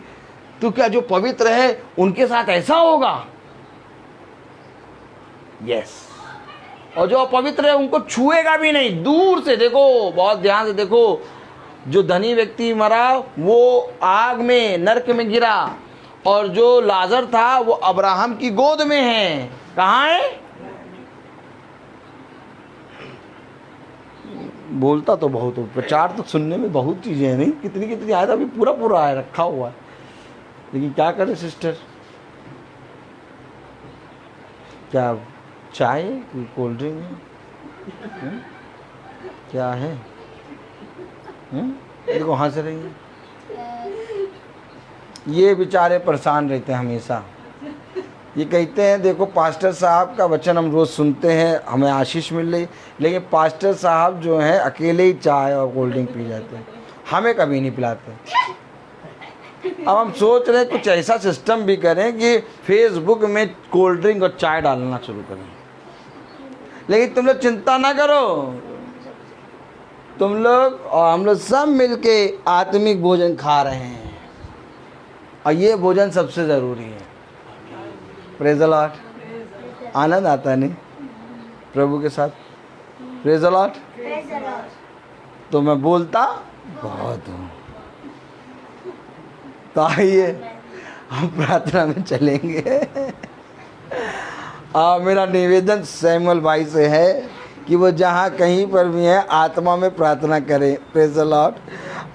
तो क्या जो पवित्र है उनके साथ ऐसा होगा? यस, और जो अपवित्र है उनको छुएगा भी नहीं। दूर से देखो, बहुत ध्यान से देखो, जो धनी व्यक्ति मरा वो आग में, नरक में गिरा, और जो लाजर था वो अब्राहम की गोद में है। कहाँ है? बोलता तो बहुत हो, प्रचार तो सुनने में बहुत चीजें हैं, नहीं कितनी कितनी आया था, अभी पूरा पूरा आया रखा हुआ है, लेकिन क्या करें सिस्टर, क्या चाय कोल्ड ड्रिंक है? क्या है? देखो हंस रही है। ये बेचारे परेशान रहते हैं हमेशा। ये कहते हैं देखो पास्टर साहब का वचन हम रोज़ सुनते हैं, हमें आशीष मिल रही, लेकिन पास्टर साहब जो हैं अकेले ही चाय और कोल्ड ड्रिंक पी जाते हैं, हमें कभी नहीं पिलाते। अब हम सोच रहे हैं कुछ ऐसा सिस्टम भी करें कि फेसबुक में कोल्ड ड्रिंक और चाय डालना शुरू करें, लेकिन तुम लोग चिंता ना करो, तुम लोग और हम लोग सब मिलके आत्मिक भोजन खा रहे हैं, और ये भोजन सबसे ज़रूरी है। Praise the Lord. आनंद आता है नहीं प्रभु के साथ? Praise the Lord. तो मैं बोलता बहुत हूँ, तो आइए हम प्रार्थना में चलेंगे। मेरा निवेदन सैमुअल भाई से है कि वो जहाँ कहीं पर भी है आत्मा में प्रार्थना करें। Praise the Lord.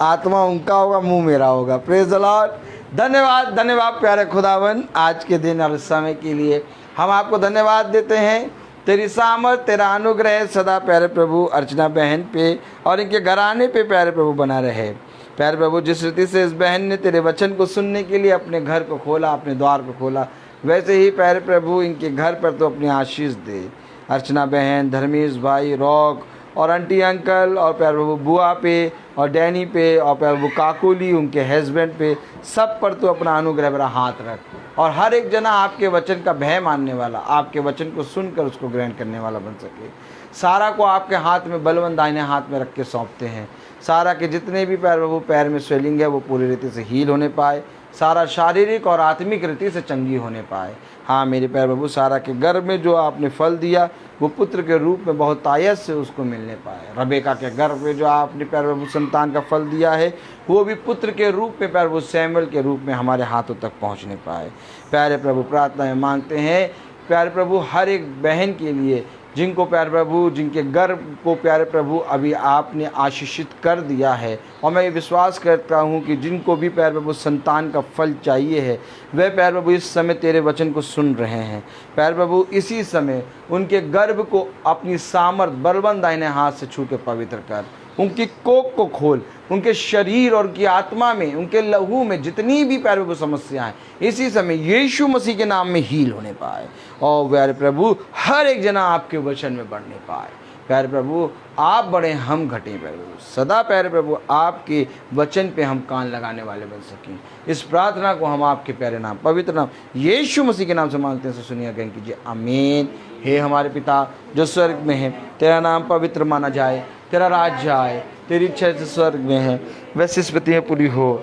आत्मा उनका होगा, मुंह मेरा होगा। Praise the Lord. धन्यवाद, धन्यवाद प्यारे खुदावन, आज के दिन और समय के लिए हम आपको धन्यवाद देते हैं। तेरी सामर्थ, तेरा अनुग्रह सदा प्यारे प्रभु अर्चना बहन पे और इनके घराने पे प्यारे प्रभु बना रहे। प्यारे प्रभु, जिस रीति से इस बहन ने तेरे वचन को सुनने के लिए अपने घर को खोला, अपने द्वार को खोला, वैसे ही प्यारे प्रभु इनके घर पर तो अपनी आशीष दे। अर्चना बहन, धर्मेश भाई, रॉक और आंटी अंकल और प्यारे प्रभु बुआ पे और डैनी पे और प्यारे प्रभु काकोली, उनके हस्बैंड पे, सब पर तो अपना अनुग्रह भरा हाथ रख, और हर एक जना आपके वचन का भय मानने वाला, आपके वचन को सुनकर उसको ग्रहण करने वाला बन सके। सारा को आपके हाथ में, बलवंत दाहिने हाथ में रख के सौंपते हैं। सारा के जितने भी प्यारे प्रभु पैर में स्वेलिंग है वो पूरी रीति से हील होने पाए, सारा शारीरिक और आत्मिक रीति से चंगी होने पाए। हाँ मेरे प्यारे प्रभु, सारा के गर्भ में जो आपने फल दिया वो पुत्र के रूप में बहुत आयत से उसको मिलने पाए। रबेका के गर्भ में जो आपने प्यारे प्रभु संतान का फल दिया है वो भी पुत्र के रूप में प्यारे प्रभु सैमुअल के रूप में हमारे हाथों तक पहुंचने पाए। प्यारे प्रभु प्रार्थना में मांगते हैं प्यारे प्रभु हर एक बहन के लिए जिनको प्यारे प्रभु, जिनके गर्भ को प्यारे प्रभु अभी आपने आशीषित कर दिया है, और मैं ये विश्वास करता हूँ कि जिनको भी प्यारे प्रभु संतान का फल चाहिए है वे प्यारे प्रभु इस समय तेरे वचन को सुन रहे हैं। प्यारे प्रभु इसी समय उनके गर्भ को अपनी सामर्थ बलवंत दाहिने हाथ से छू के पवित्र कर, उनकी कोख को खोल, उनके शरीर और उनकी आत्मा में, उनके लहू में जितनी भी प्यारे प्रभु समस्याएं इसी समय यीशु मसीह के नाम में हील होने पाए, और प्यारे प्रभु हर एक जना आपके वचन में बढ़ने पाए। प्यारे प्रभु आप बढ़े, हम घटें। प्यारे प्रभु सदा प्यारे प्रभु आपके वचन पे हम कान लगाने वाले बन सकें। इस प्रार्थना को हम आपके प्यारे नाम, पवित्र नाम यीशु मसीह के नाम से मांगते हैं, सुनिए ग्रहण कीजिए। आमीन। हे हमारे पिता जो स्वर्ग में है, तेरा नाम पवित्र माना जाए, तेरा राज्य आए, तेरी इच्छा से स्वर्ग में है वैसे इस पृथ्वी में पूरी हो।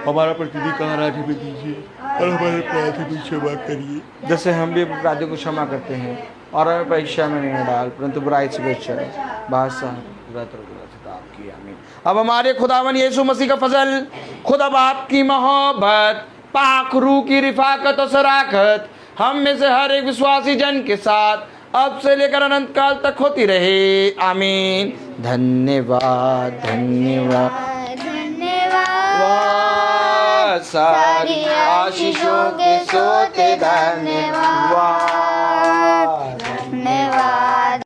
हमारा प्रतिदिन का आहार हमें दीजिए और हमारे अपराध भी क्षमा करिए जैसे हम भी अपराधियों को क्षमा करते हैं, और हमें परीक्षा में नहीं डाल परंतु बुराई से बचाए। अब हमारे खुदावन यीशु मसीह का फजल, खुदा बाप की मोहब्बत, पाक रूह की रिफाकत और सराकत हम में से हर एक विश्वासी जन के साथ अब से लेकर अनंत काल तक होती रहे। आमीन। धन्यवाद, धन्यवाद, धन्यवाद, सारी आशीषों के सोते धन्यवाद, धन्यवाद,